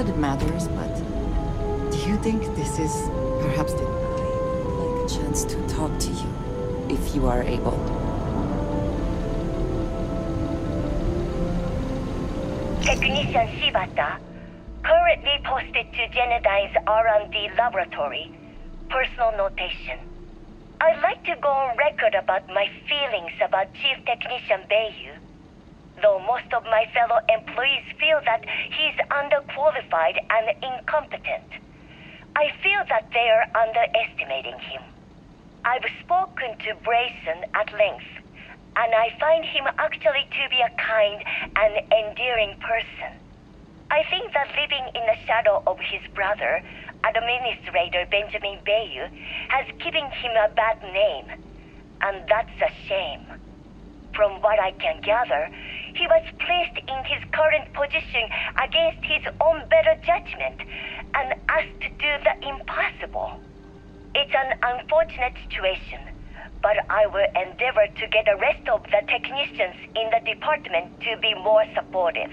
that it matters, but do you think this is perhaps the like a chance to talk to you, if you are able? Technician Shibata, currently posted to Generdyne's R&D laboratory. Personal notation. I'd like to go on record about my feelings about Chief Technician Bayu. Though most of my fellow employees feel that he's underqualified and incompetent, I feel that they are underestimating him. I've spoken to Breyson at length, and I find him actually to be a kind and endearing person. I think that living in the shadow of his brother, Administrator Benjamin Bayu, has given him a bad name, and that's a shame. From what I can gather, he was placed in his current position against his own better judgment and asked to do the impossible. It's an unfortunate situation, but I will endeavor to get the rest of the technicians in the department to be more supportive.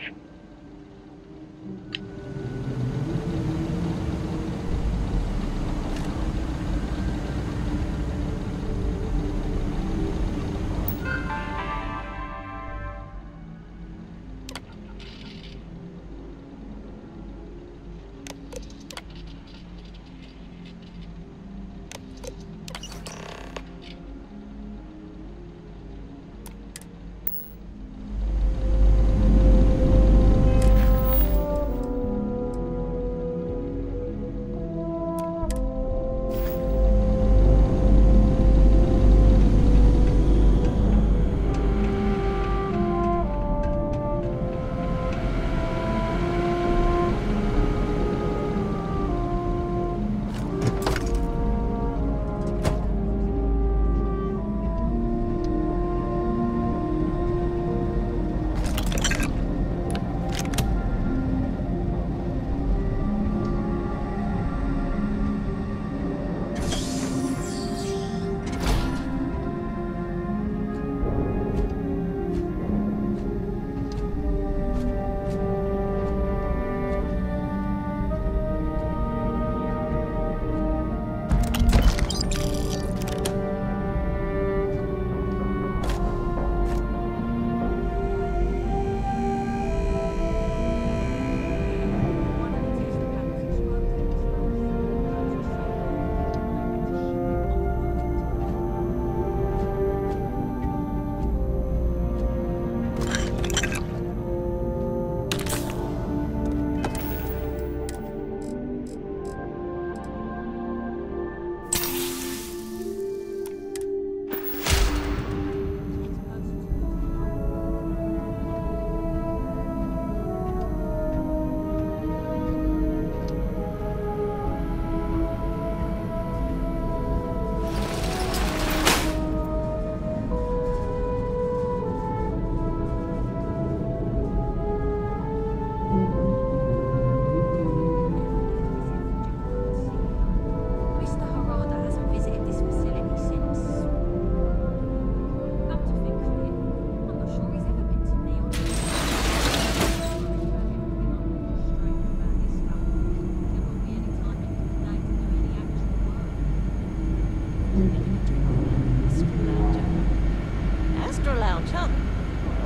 Astral Lounge, huh?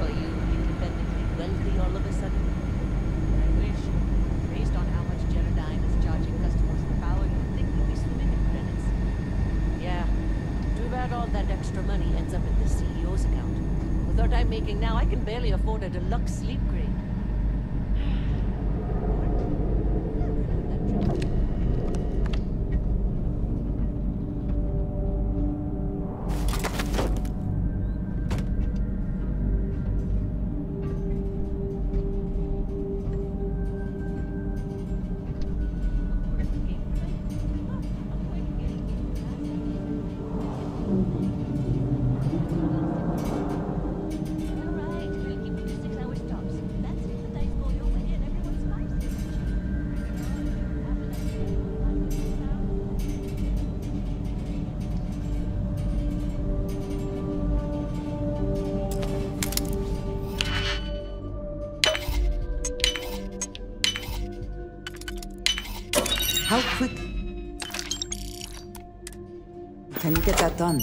Are you independently wealthy all of a sudden? I wish. Based on how much Generdyne is charging customers for power, you'd think we'd be swimming in credits. Yeah. Too bad all that extra money ends up in the CEO's account. With what I'm making now, I can barely afford a deluxe sleep grade. How quick can you get that done?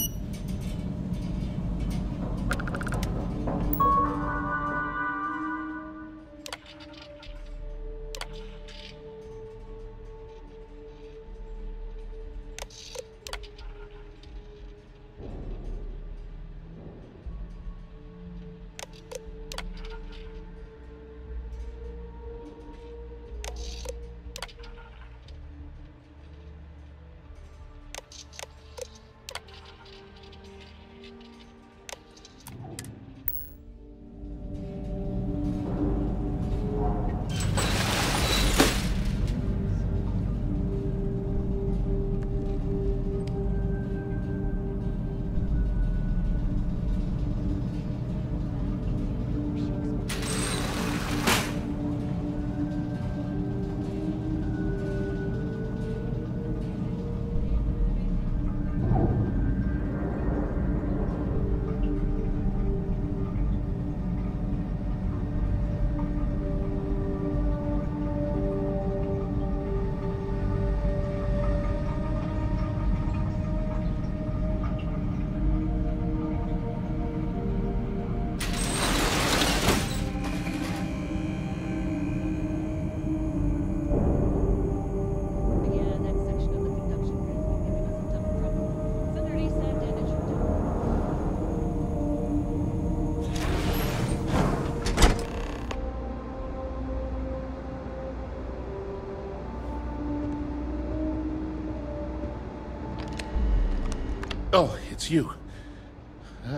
Oh, it's you.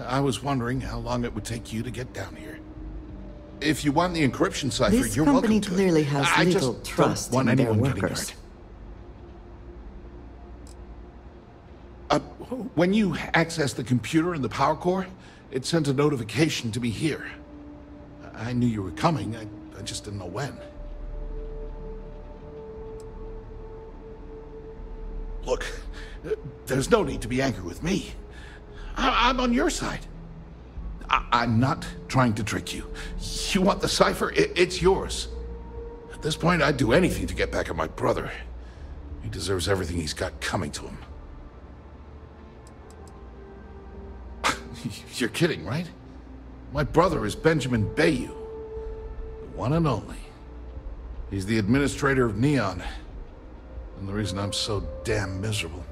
I was wondering how long it would take you to get down here. If you want the encryption cipher, This you're company welcome to clearly it. has I little just trust don't want in their anyone getting workers. hurt. When you accessed the computer in the power core, it sent a notification to me here. I knew you were coming, I just didn't know when. Look, there's no need to be angry with me. I'm on your side. I'm not trying to trick you. You want the cipher? It's yours. At this point, I'd do anything to get back at my brother. He deserves everything he's got coming to him. You're kidding, right? My brother is Benjamin Bayu, the one and only. He's the administrator of Neon, and the reason I'm so damn miserable.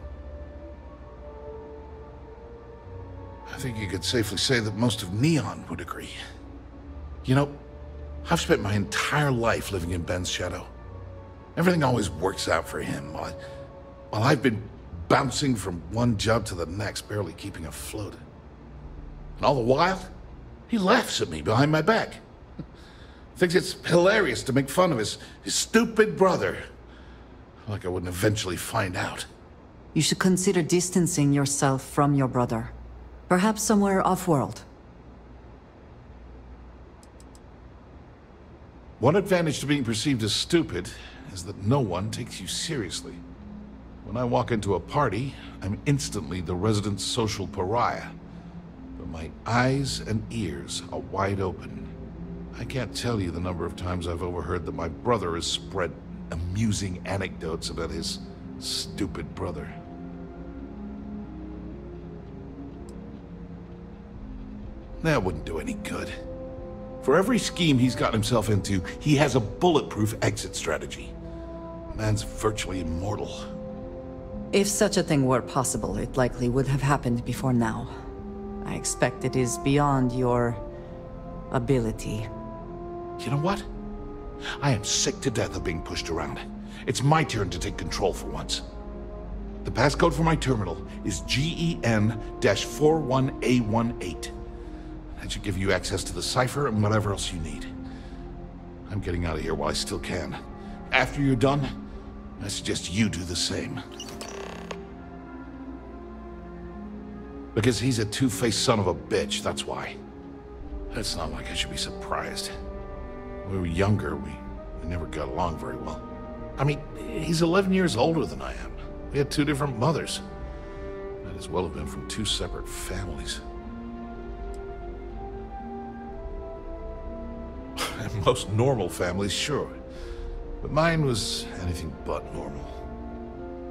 I think you could safely say that most of Neon would agree. You know, I've spent my entire life living in Ben's shadow. Everything always works out for him, while I've been bouncing from one job to the next, barely keeping afloat. And all the while, he laughs at me behind my back. Thinks it's hilarious to make fun of his stupid brother. Like I wouldn't eventually find out. You should consider distancing yourself from your brother. Perhaps somewhere off-world. One advantage to being perceived as stupid is that no one takes you seriously. When I walk into a party, I'm instantly the resident social pariah. But my eyes and ears are wide open. I can't tell you the number of times I've overheard that my brother has spread amusing anecdotes about his stupid brother. That wouldn't do any good. For every scheme he's gotten himself into, he has a bulletproof exit strategy. Man's virtually immortal. If such a thing were possible, it likely would have happened before now. I expect it is beyond your ability. You know what? I am sick to death of being pushed around. It's my turn to take control for once. The passcode for my terminal is GEN-41A18. That should give you access to the cipher and whatever else you need. I'm getting out of here while I still can. After you're done, I suggest you do the same. Because he's a two-faced son of a bitch, that's why. It's not like I should be surprised. When we were younger, we never got along very well. I mean, he's 11 years older than I am. We had two different mothers. Might as well have been from two separate families. Most normal families, sure. But mine was anything but normal.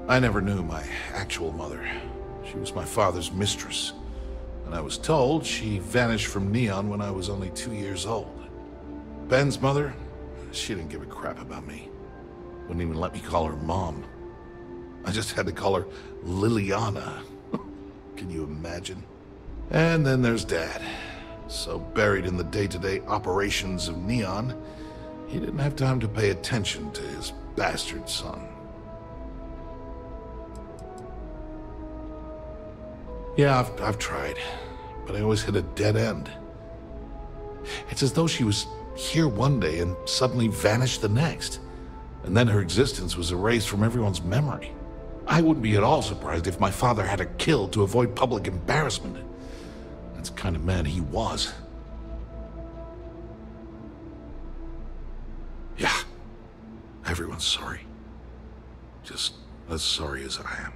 I never knew my actual mother. She was my father's mistress, and I was told she vanished from Neon when I was only 2 years old. Ben's mother, she didn't give a crap about me. Wouldn't even let me call her Mom. I just had to call her Liliana. Can you imagine? And then there's Dad. So buried in the day-to-day operations of Neon, he didn't have time to pay attention to his bastard son. Yeah, I've tried, but I always hit a dead end. It's as though she was here one day and suddenly vanished the next, and then her existence was erased from everyone's memory. I wouldn't be at all surprised if my father had her killed to avoid public embarrassment. That's the kind of man he was. Yeah, everyone's sorry. Just as sorry as I am.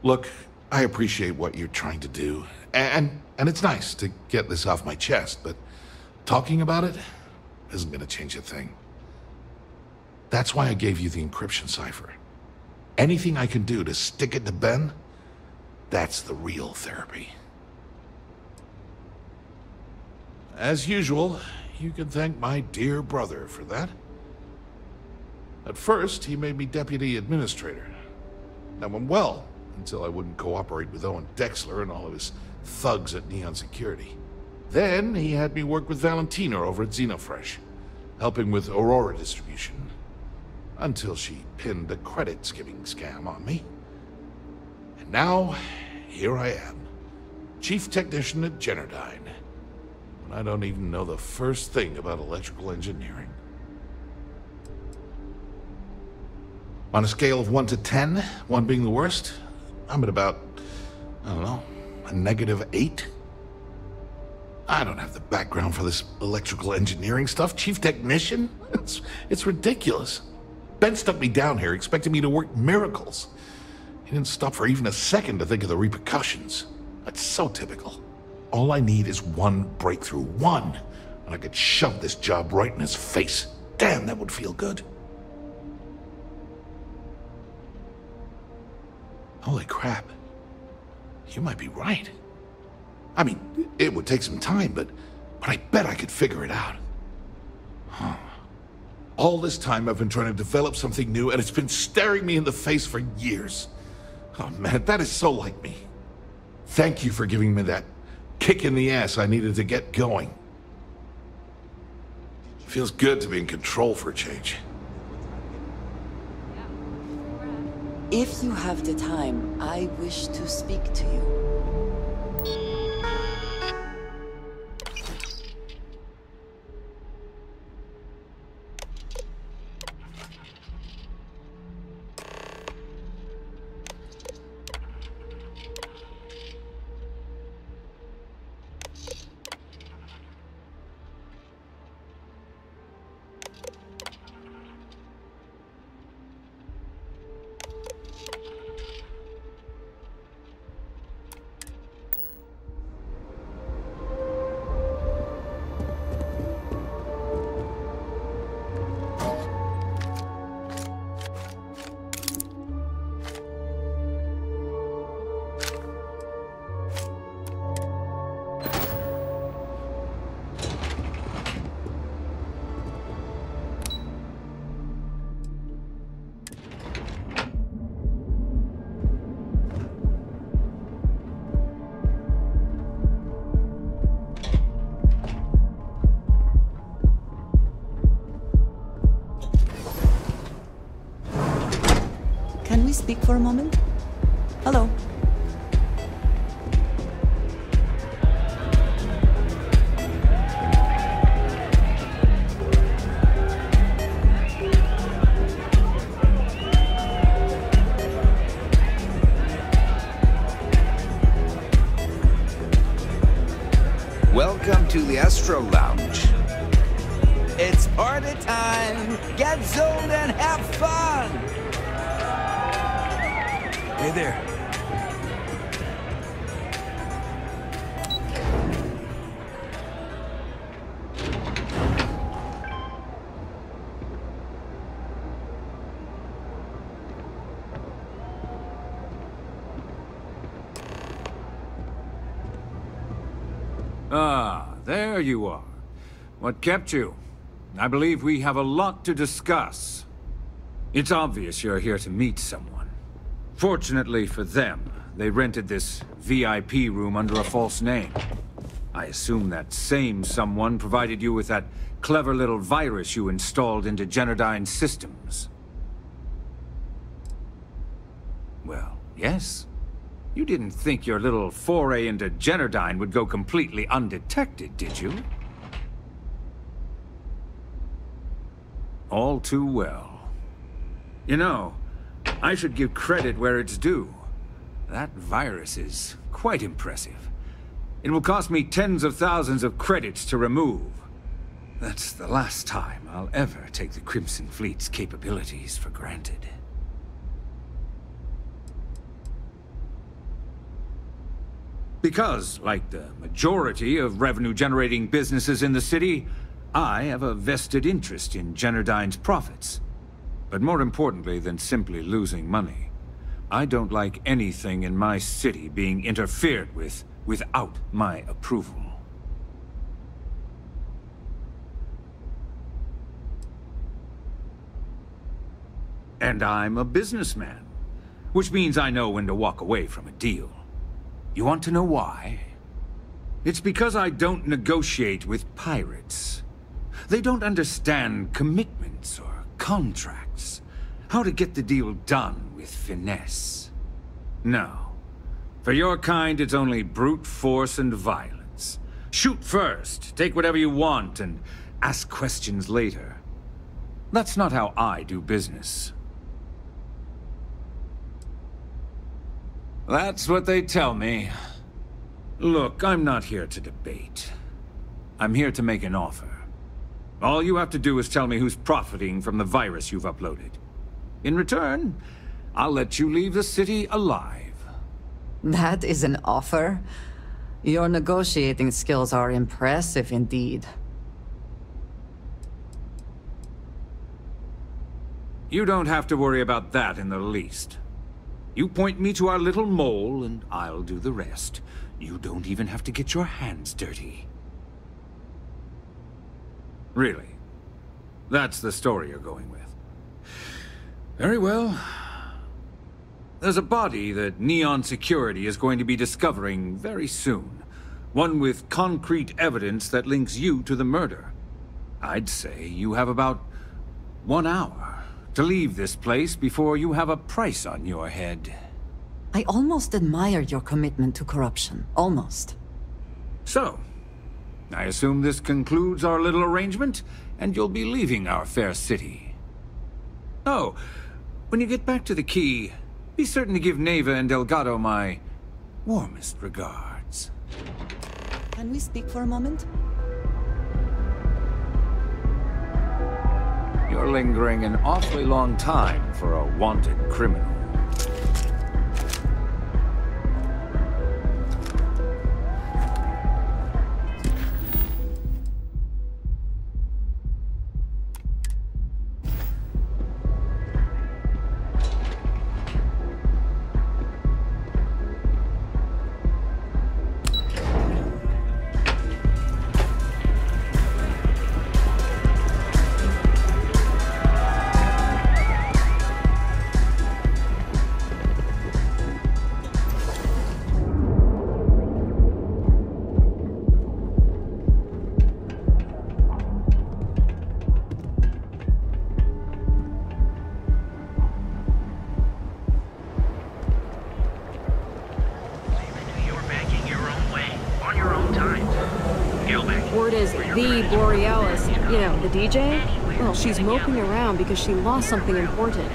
Look, I appreciate what you're trying to do, and it's nice to get this off my chest, but talking about it isn't gonna change a thing. That's why I gave you the encryption cipher. Anything I can do to stick it to Ben, that's the real therapy. As usual, you can thank my dear brother for that. At first, he made me deputy administrator. That went well, until I wouldn't cooperate with Owen Dexler and all of his thugs at Neon Security. Then he had me work with Valentina over at Xenofresh, helping with Aurora distribution, until she pinned a credit skimming scam on me. And now, here I am, chief technician at Generdyne, when I don't even know the first thing about electrical engineering. On a scale of 1 to 10, 1 being the worst, I'm at about, I don't know, a -8? I don't have the background for this electrical engineering stuff. Chief technician? It's ridiculous. Ben stuck me down here expecting me to work miracles. He didn't stop for even a second to think of the repercussions. That's so typical. All I need is one breakthrough, one, and I could shove this job right in his face. Damn, that would feel good. Holy crap. You might be right. I mean, it would take some time, but I bet I could figure it out. Huh. All this time I've been trying to develop something new, and it's been staring me in the face for years. Oh man, that is so like me. Thank you for giving me that kick in the ass I needed to get going. Feels good to be in control for a change. If you have the time, I wish to speak to you. Can we speak for a moment? Hello. Welcome to the Astral Lounge. It's party time! Get zoned and have fun! Hey there. Ah, there you are. What kept you? I believe we have a lot to discuss. It's obvious you're here to meet someone. Fortunately for them, they rented this VIP room under a false name. I assume that same someone provided you with that clever little virus you installed into Generdyne's systems. Well, yes. You didn't think your little foray into Generdyne would go completely undetected, did you? All too well. You know, I should give credit where it's due. That virus is quite impressive. It will cost me tens of thousands of credits to remove. That's the last time I'll ever take the Crimson Fleet's capabilities for granted. Because, like the majority of revenue-generating businesses in the city, I have a vested interest in Generdyne's profits. But more importantly than simply losing money, I don't like anything in my city being interfered with without my approval. And I'm a businessman, which means I know when to walk away from a deal. You want to know why? It's because I don't negotiate with pirates. They don't understand commitments or contracts. How to get the deal done with finesse. No. For your kind, it's only brute force and violence. Shoot first, take whatever you want, and ask questions later. That's not how I do business. That's what they tell me. Look, I'm not here to debate. I'm here to make an offer. All you have to do is tell me who's profiting from the virus you've uploaded. In return, I'll let you leave the city alive. That is an offer? Your negotiating skills are impressive indeed. You don't have to worry about that in the least. You point me to our little mole, and I'll do the rest. You don't even have to get your hands dirty. Really? That's the story you're going with. Very well. There's a body that Neon Security is going to be discovering very soon. One with concrete evidence that links you to the murder. I'd say you have about 1 hour to leave this place before you have a price on your head. I almost admire your commitment to corruption. Almost. So, I assume this concludes our little arrangement, and you'll be leaving our fair city. Oh, when you get back to the key, be certain to give Naeva and Delgado my warmest regards. Can we speak for a moment? You're lingering an awfully long time for a wanted criminal. The DJ? Well, she's moping around because she lost something important.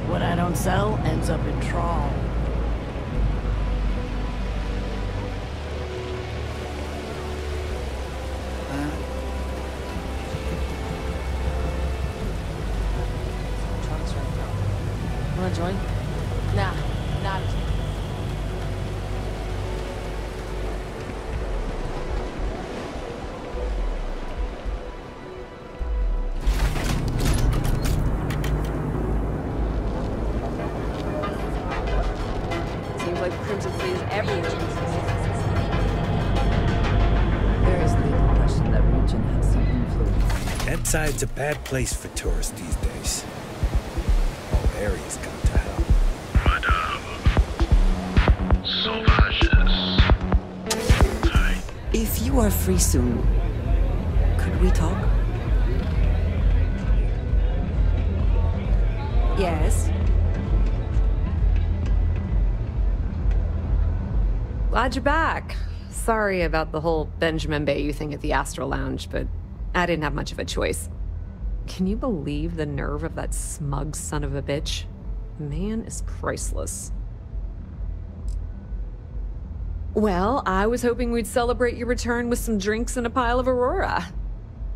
What I don't sell ends up in trawl. joint? Nah, not a chance. Seems like Crimson Fleet is everywhere. There is little question that region has some influence. That side's a bad place for tourists these days. All areas gone to hell. If you are free soon, could we talk? Yes. Glad you're back. Sorry about the whole Benjamin Bayu thing at the Astral Lounge, but I didn't have much of a choice. Can you believe the nerve of that smug son of a bitch? The man is priceless. Well, I was hoping we'd celebrate your return with some drinks and a pile of Aurora.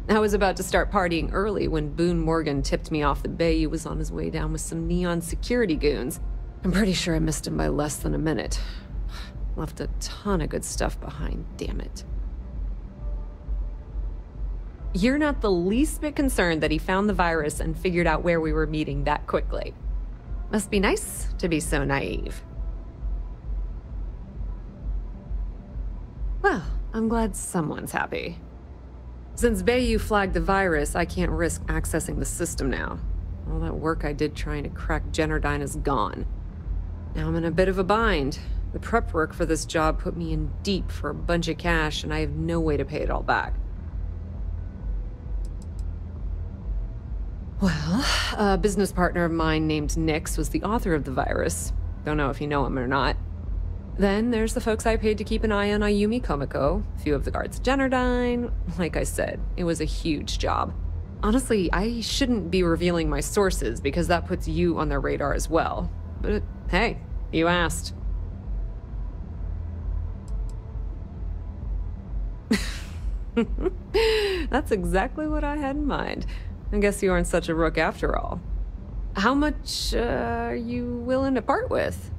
I was about to start partying early when Boone Morgan tipped me off that Bayu was on his way down with some neon security goons. I'm pretty sure I missed him by less than a minute. Left a ton of good stuff behind, damn it. You're not the least bit concerned that he found the virus and figured out where we were meeting that quickly. Must be nice to be so naive. Well, I'm glad someone's happy. Since Bayu flagged the virus, I can't risk accessing the system now. All that work I did trying to crack Generdyne is gone. Now I'm in a bit of a bind. The prep work for this job put me in deep for a bunch of cash, and I have no way to pay it all back. Well, a business partner of mine named Nyx was the author of the virus. Don't know if you know him or not. Then there's the folks I paid to keep an eye on Ayumi Komiko, a few of the guards at Generdyne. Like I said, it was a huge job. Honestly, I shouldn't be revealing my sources because that puts you on their radar as well. But hey, you asked. That's exactly what I had in mind. I guess you aren't such a rook after all. How much are you willing to part with?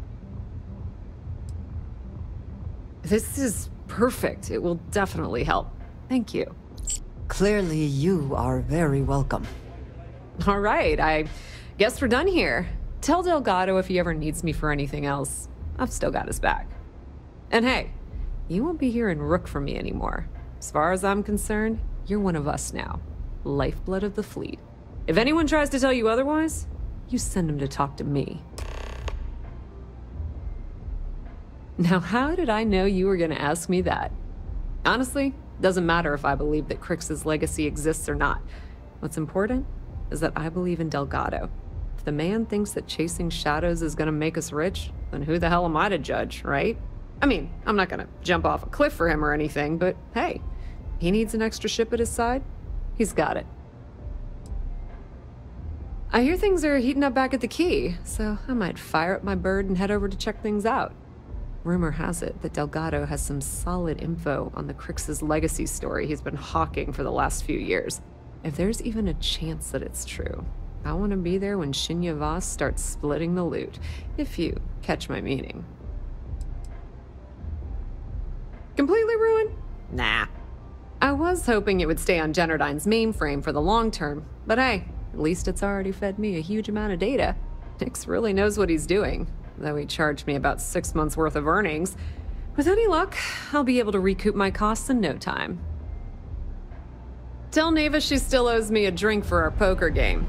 This is perfect. It will definitely help. Thank you. Clearly, you are very welcome. All right, I guess we're done here. Tell Delgado if he ever needs me for anything else. I've still got his back. And hey, you won't be hearing rook from me anymore. As far as I'm concerned, you're one of us now. Lifeblood of the fleet. If anyone tries to tell you otherwise, you send them to talk to me. Now, how did I know you were going to ask me that? Honestly, doesn't matter if I believe that Crix's legacy exists or not. What's important is that I believe in Delgado. If the man thinks that chasing shadows is going to make us rich, then who the hell am I to judge, right? I mean, I'm not going to jump off a cliff for him or anything, but hey, he needs an extra ship at his side. He's got it. I hear things are heating up back at the Key, so I might fire up my bird and head over to check things out. Rumor has it that Delgado has some solid info on the Crix's legacy story he's been hawking for the last few years. If there's even a chance that it's true, I want to be there when Shinya Voss starts splitting the loot, if you catch my meaning. Completely ruined? Nah. I was hoping it would stay on Generdyne's mainframe for the long term, but hey, at least it's already fed me a huge amount of data. Nyx really knows what he's doing, though he charged me about 6 months worth of earnings. With any luck, I'll be able to recoup my costs in no time. Tell Naeva she still owes me a drink for our poker game.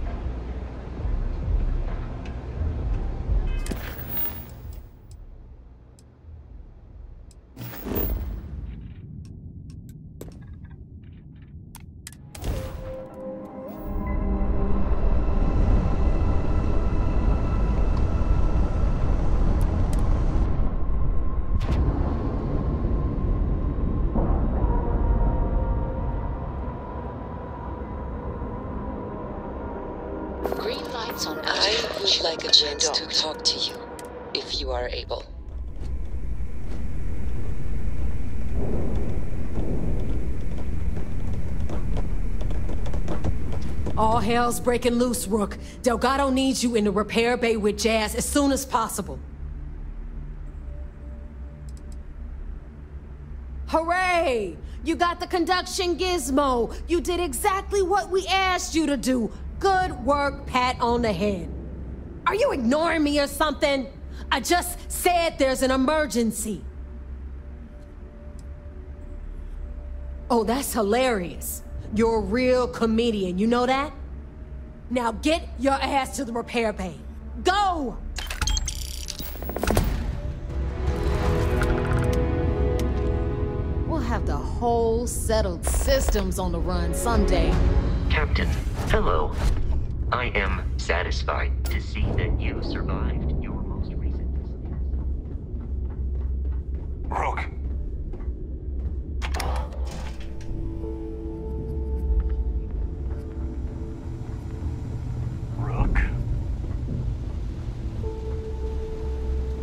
I would like a chance to talk to you, if you are able. All hell's breaking loose, Rook. Delgado needs you in the repair bay with Jazz as soon as possible. Hooray! You got the conduction gizmo. You did exactly what we asked you to do. Good work, pat on the head. Are you ignoring me or something? I just said there's an emergency. Oh, that's hilarious. You're a real comedian, you know that? Now get your ass to the repair bay. Go! We'll have the whole settled systems on the run someday. Captain, hello. I am satisfied to see that you survived your most recent... Rook. Rook.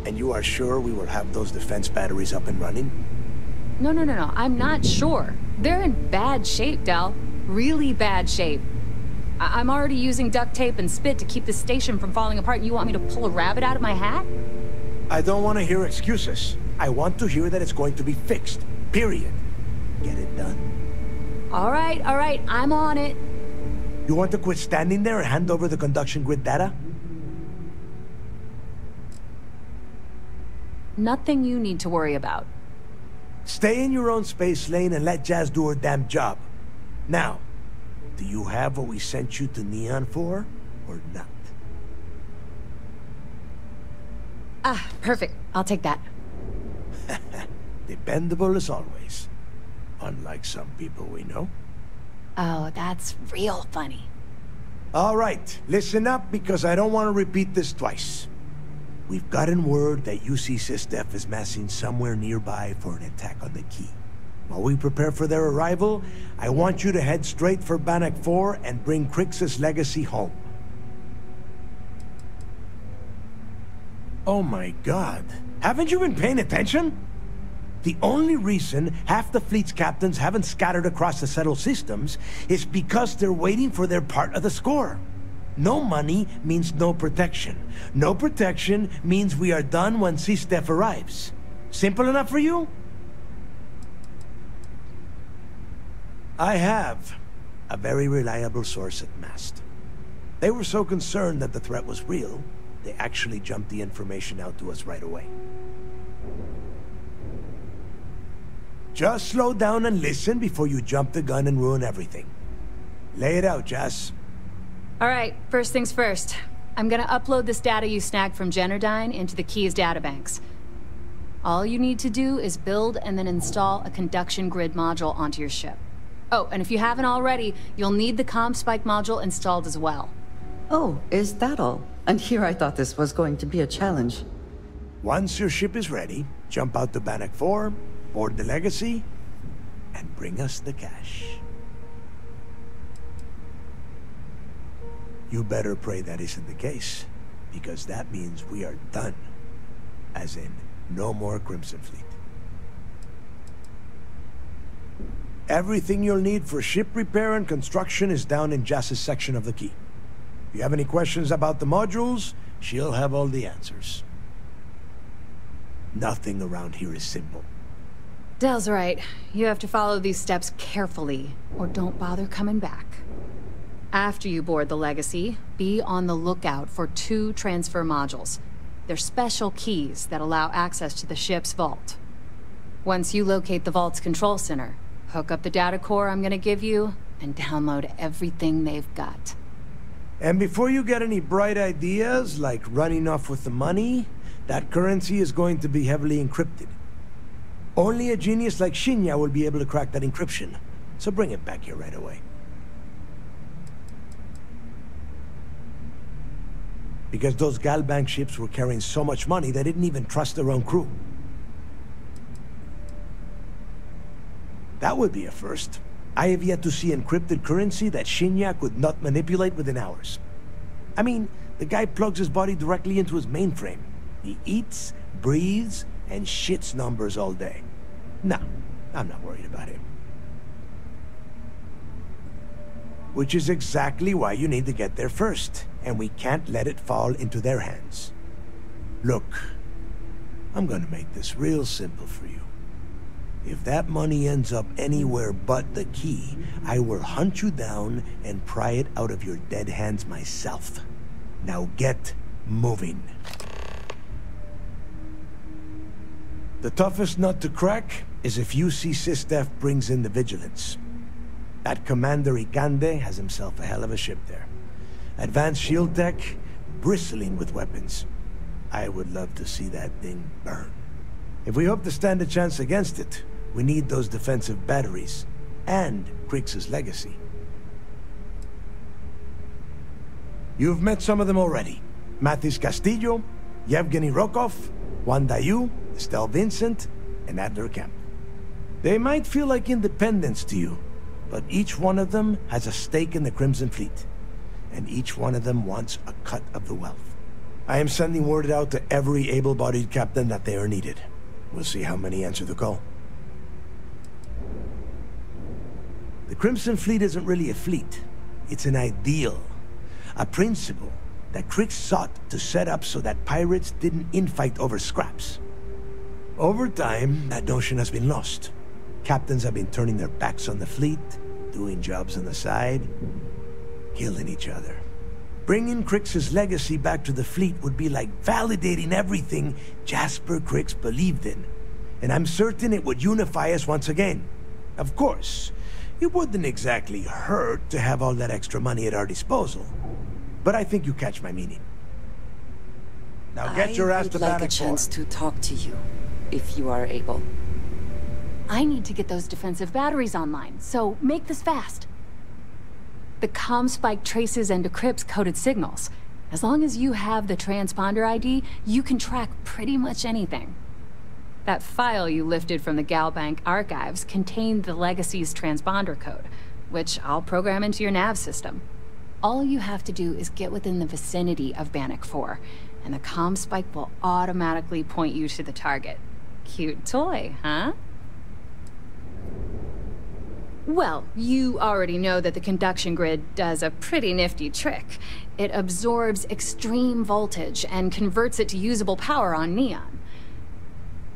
And you are sure we will have those defense batteries up and running? No. I'm not sure. They're in bad shape, Del. Really bad shape. I'm already using duct tape and spit to keep the station from falling apart, and you want me to pull a rabbit out of my hat? I don't want to hear excuses. I want to hear that it's going to be fixed. Period. Get it done. All right. I'm on it. You want to quit standing there and hand over the conduction grid data? Nothing you need to worry about. Stay in your own space lane and let Jazz do her damn job. Now, do you have what we sent you to Neon for, or not? Ah, perfect. I'll take that. Dependable as always. Unlike some people we know. Oh, that's real funny. All right, listen up because I don't want to repeat this twice. We've gotten word that UC SysDef is massing somewhere nearby for an attack on the key. While we prepare for their arrival, I want you to head straight for Bannock 4 and bring Crix's legacy home. Oh my god. Haven't you been paying attention? The only reason half the fleet's captains haven't scattered across the settled systems is because they're waiting for their part of the score. No money means no protection. No protection means we are done when SysDef arrives. Simple enough for you? I have a very reliable source at Mast. They were so concerned that the threat was real, they actually jumped the information out to us right away. Just slow down and listen before you jump the gun and ruin everything. Lay it out, Jess. All right, first things first. I'm gonna upload this data you snagged from Generdyne into the Key's databanks. All you need to do is build and then install a conduction grid module onto your ship. Oh, and if you haven't already, you'll need the comm spike module installed as well. Oh, is that all? And here I thought this was going to be a challenge. Once your ship is ready, jump out to Bannock 4, board the Legacy, and bring us the cash. You better pray that isn't the case, because that means we are done. As in, no more Crimson Fleet. Everything you'll need for ship repair and construction is down in Jass's section of the Key. If you have any questions about the modules, she'll have all the answers. Nothing around here is simple. Del's right. You have to follow these steps carefully, or don't bother coming back. After you board the Legacy, be on the lookout for 2 transfer modules. They're special keys that allow access to the ship's vault. Once you locate the vault's control center, hook up the data core I'm gonna give you, and download everything they've got. And before you get any bright ideas, like running off with the money, that currency is going to be heavily encrypted. Only a genius like Shinya will be able to crack that encryption, so bring it back here right away. Because those Galbank ships were carrying so much money they didn't even trust their own crew. That would be a first. I have yet to see encrypted currency that Shinya could not manipulate within hours. I mean, the guy plugs his body directly into his mainframe. He eats, breathes, and shits numbers all day. No, I'm not worried about him. Which is exactly why you need to get there first, and we can't let it fall into their hands. Look, I'm gonna make this real simple for you. If that money ends up anywhere but the key, I will hunt you down and pry it out of your dead hands myself. Now get moving. The toughest nut to crack is if UC SysDef brings in the Vigilance. That Commander Ikande has himself a hell of a ship there. Advanced shield tech, bristling with weapons. I would love to see that thing burn. If we hope to stand a chance against it, we need those defensive batteries, and Krix's legacy. You've met some of them already. Mathis Castillo, Yevgeny Rokov, Huan Daiyu, Estelle Vincent, and Adler Kemp. They might feel like independents to you, but each one of them has a stake in the Crimson Fleet, and each one of them wants a cut of the wealth. I am sending word out to every able-bodied captain that they are needed. We'll see how many answer the call. The Crimson Fleet isn't really a fleet. It's an ideal. A principle that Krix sought to set up so that pirates didn't infight over scraps. Over time, that notion has been lost. Captains have been turning their backs on the fleet, doing jobs on the side, killing each other. Bringing Krix's legacy back to the fleet would be like validating everything Jasper Krix believed in. And I'm certain it would unify us once again. Of course, it wouldn't exactly hurt to have all that extra money at our disposal. But I think you catch my meaning. Now get your ass to Bannock 4. I would like a chance to talk to you, if you are able. I need to get those defensive batteries online, so make this fast. The comm spike traces and decrypts coded signals. As long as you have the transponder ID, you can track pretty much anything. That file you lifted from the Galbank archives contained the Legacy's transponder code, which I'll program into your nav system. All you have to do is get within the vicinity of Bannock 4, and the comm spike will automatically point you to the target. Cute toy, huh? Well, you already know that the conduction grid does a pretty nifty trick. It absorbs extreme voltage and converts it to usable power on neon.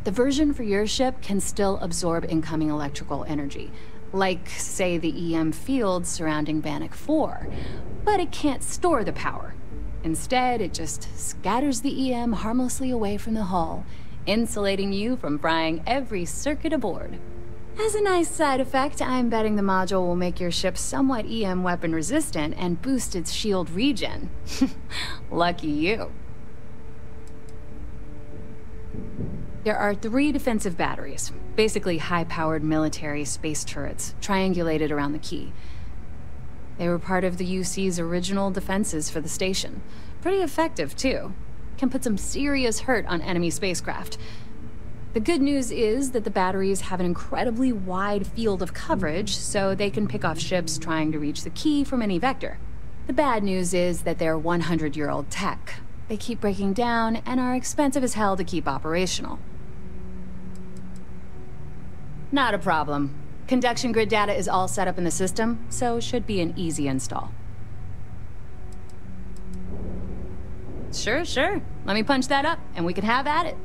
The version for your ship can still absorb incoming electrical energy, like, say, the EM field surrounding Bannock 4, but it can't store the power. Instead, it just scatters the EM harmlessly away from the hull, insulating you from frying every circuit aboard. As a nice side effect, I'm betting the module will make your ship somewhat EM weapon resistant and boost its shield regen. Lucky you. There are 3 defensive batteries, basically high-powered military space turrets, triangulated around the key. They were part of the UC's original defenses for the station. Pretty effective, too. Can put some serious hurt on enemy spacecraft. The good news is that the batteries have an incredibly wide field of coverage, so they can pick off ships trying to reach the key from any vector. The bad news is that they're 100-year-old tech. They keep breaking down and are expensive as hell to keep operational. Not a problem. Conduction grid data is all set up in the system, so should be an easy install. Sure. Let me punch that up, and we can have at it.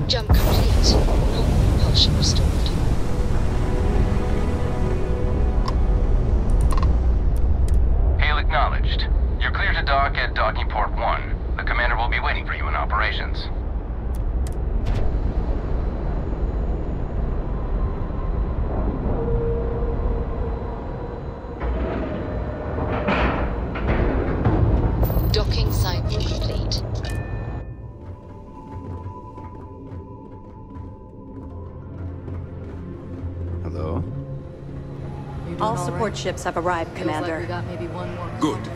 Jump complete. Normal propulsion restored. Hail acknowledged. You're clear to dock at docking port 1. The commander will be waiting for you in operations. though. All support ships have arrived, Commander. Good.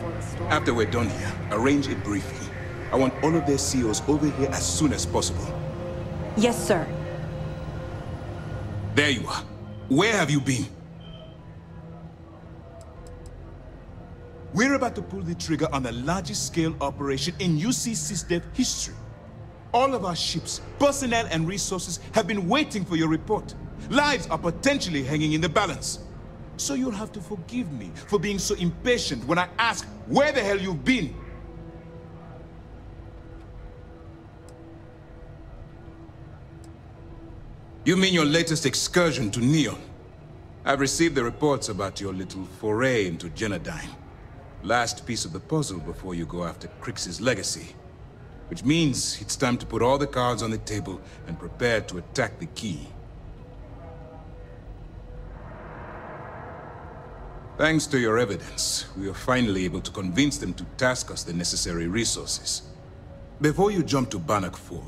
After we're done here, arrange it briefly. I want all of their COs over here as soon as possible. Yes, sir. There you are. Where have you been? We're about to pull the trigger on the largest scale operation in UC SysDev history. All of our ships, personnel, and resources have been waiting for your report. Lives are potentially hanging in the balance. So you'll have to forgive me for being so impatient when I ask where the hell you've been. You mean your latest excursion to Neon? I've received the reports about your little foray into Generdyne. Last piece of the puzzle before you go after Crix's legacy. Which means it's time to put all the cards on the table and prepare to attack the key. Thanks to your evidence, we were finally able to convince them to task us the necessary resources. Before you jump to Bannock 4,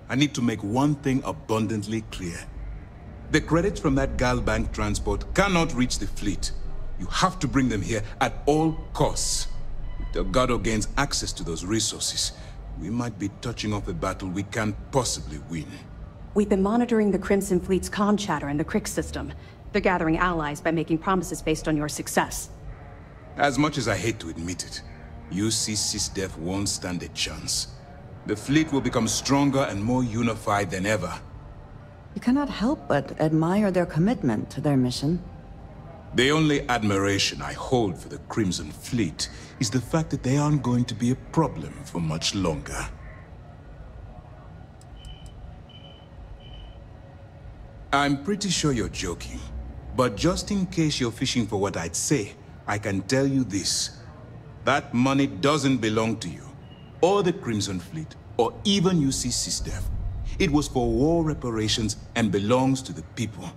I need to make one thing abundantly clear. The credits from that Galbank transport cannot reach the fleet. You have to bring them here at all costs. If Delgado gains access to those resources, we might be touching off a battle we can't possibly win. We've been monitoring the Crimson Fleet's comm chatter in the Crix system. They're gathering allies by making promises based on your success. As much as I hate to admit it, UC SysDev won't stand a chance. The fleet will become stronger and more unified than ever. You cannot help but admire their commitment to their mission. The only admiration I hold for the Crimson Fleet is the fact that they aren't going to be a problem for much longer. I'm pretty sure you're joking, but just in case you're fishing for what I'd say, I can tell you this. That money doesn't belong to you, or the Crimson Fleet, or even UC SysDev. It was for war reparations and belongs to the people.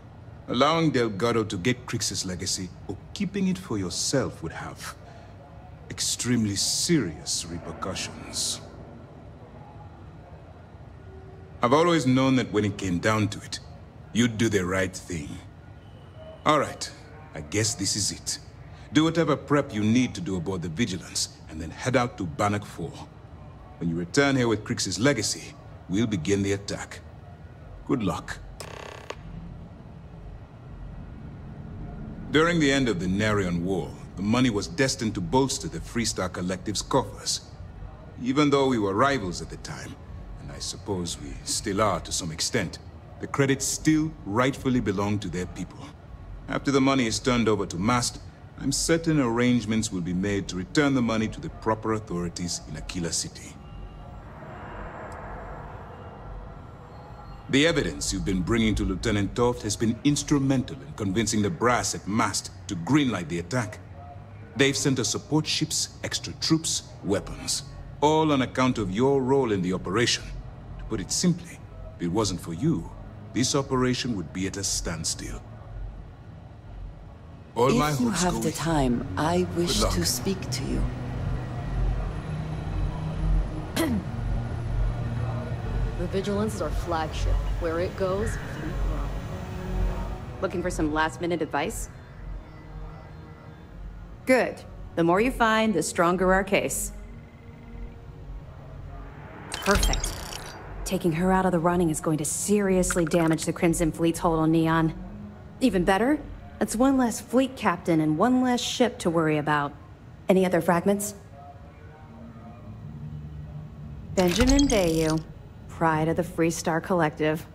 Allowing Delgado to get Crix's legacy, or keeping it for yourself, would have extremely serious repercussions. I've always known that when it came down to it, you'd do the right thing. All right, I guess this is it. Do whatever prep you need to do aboard the Vigilance, and then head out to Bannock 4. When you return here with Crix's legacy, we'll begin the attack. Good luck. During the end of the Narion War, the money was destined to bolster the Freestar Collective's coffers. Even though we were rivals at the time, and I suppose we still are to some extent, the credits still rightfully belong to their people. After the money is turned over to Mast, I'm certain arrangements will be made to return the money to the proper authorities in Aquila City. The evidence you've been bringing to Lieutenant Toft has been instrumental in convincing the brass at Mast to greenlight the attack. They've sent us support ships, extra troops, weapons, all on account of your role in the operation. To put it simply, if it wasn't for you, this operation would be at a standstill. If you have the time, I wish to speak to you. The Vigilance is our flagship. Where it goes, we run. Looking for some last-minute advice? Good. The more you find, the stronger our case. Perfect. Taking her out of the running is going to seriously damage the Crimson Fleet's hold on Neon. Even better, that's one less fleet captain and one less ship to worry about. Any other fragments? Benjamin Bayu, pride of the Freestar Collective.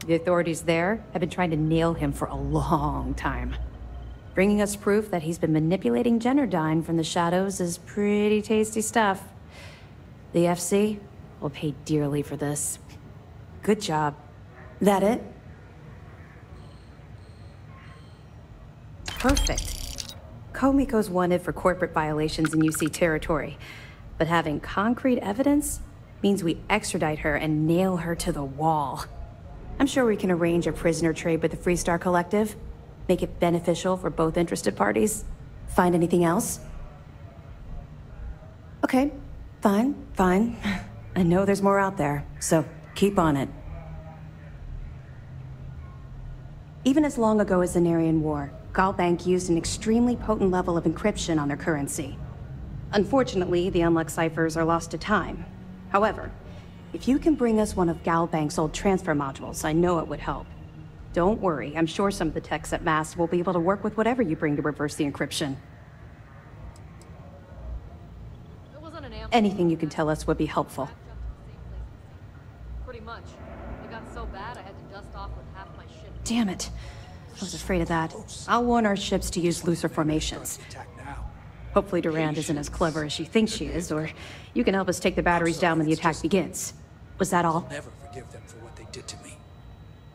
The authorities there have been trying to nail him for a long time. Bringing us proof that he's been manipulating Generdyne from the shadows is pretty tasty stuff. The FC will pay dearly for this. Good job. That it? Perfect. Komiko's wanted for corporate violations in UC territory, but having concrete evidence means we extradite her and nail her to the wall. I'm sure we can arrange a prisoner trade with the Freestar Collective, make it beneficial for both interested parties. Find anything else? Okay, fine. I know there's more out there, so keep on it. Even as long ago as the Narian War, Galbank used an extremely potent level of encryption on their currency. Unfortunately, the unlocked ciphers are lost to time. However, if you can bring us one of Galbank's old transfer modules, I know it would help. Don't worry, I'm sure some of the techs at MAST will be able to work with whatever you bring to reverse the encryption. Anything you can tell us would be helpful. Pretty much. It got so bad I had to dust off with half my ship. Damn it. I was afraid of that. I'll warn our ships to use looser formations. Hopefully Durand isn't as clever as she thinks she is, or you can help us take the batteries down when the attack begins. Was that all? Never forgive them for what they did to me.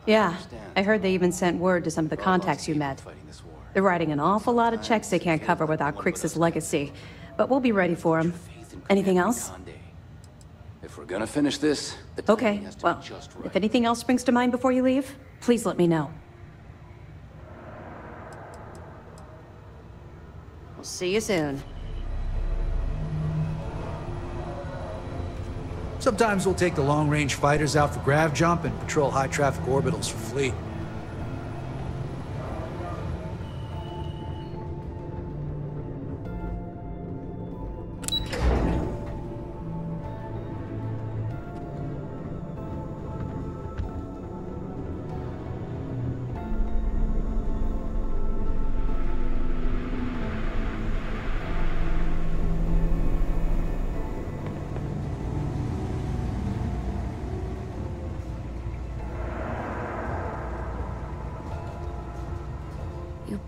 Yeah, I heard they even sent word to some of the contacts you met. They're writing an awful lot of checks they can't cover without Crix's legacy, but we'll be ready for them. Anything else? If we're gonna finish this... Okay, well, if anything else springs to mind before you leave, please let me know. We'll see you soon. Sometimes we'll take the long-range fighters out for grav jump and patrol high-traffic orbitals for fleet.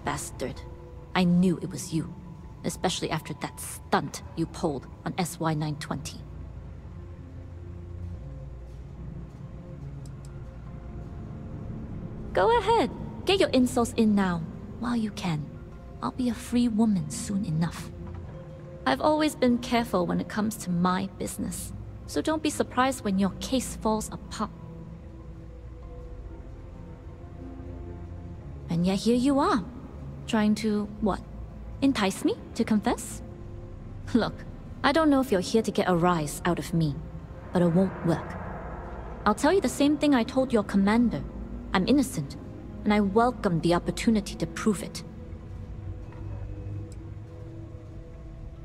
Bastard. I knew it was you. Especially after that stunt you pulled on SY-920. Go ahead. Get your insults in now, while you can. I'll be a free woman soon enough. I've always been careful when it comes to my business, so don't be surprised when your case falls apart. And yet here you are. Trying to, what? Entice me to confess? Look, I don't know if you're here to get a rise out of me, but it won't work. I'll tell you the same thing I told your commander. I'm innocent, and I welcome the opportunity to prove it.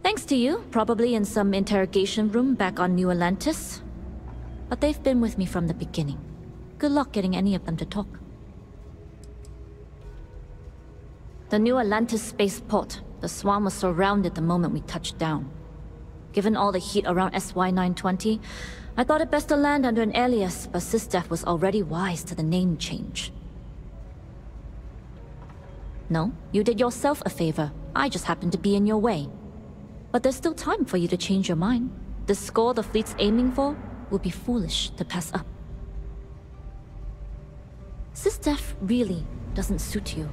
Thanks to you, probably in some interrogation room back on New Atlantis. But they've been with me from the beginning. Good luck getting any of them to talk. The New Atlantis spaceport. The Swarm was surrounded the moment we touched down. Given all the heat around SY-920, I thought it best to land under an alias, but SysDef was already wise to the name change. No, you did yourself a favor. I just happened to be in your way. But there's still time for you to change your mind. The score the fleet's aiming for would be foolish to pass up. SysDef really doesn't suit you.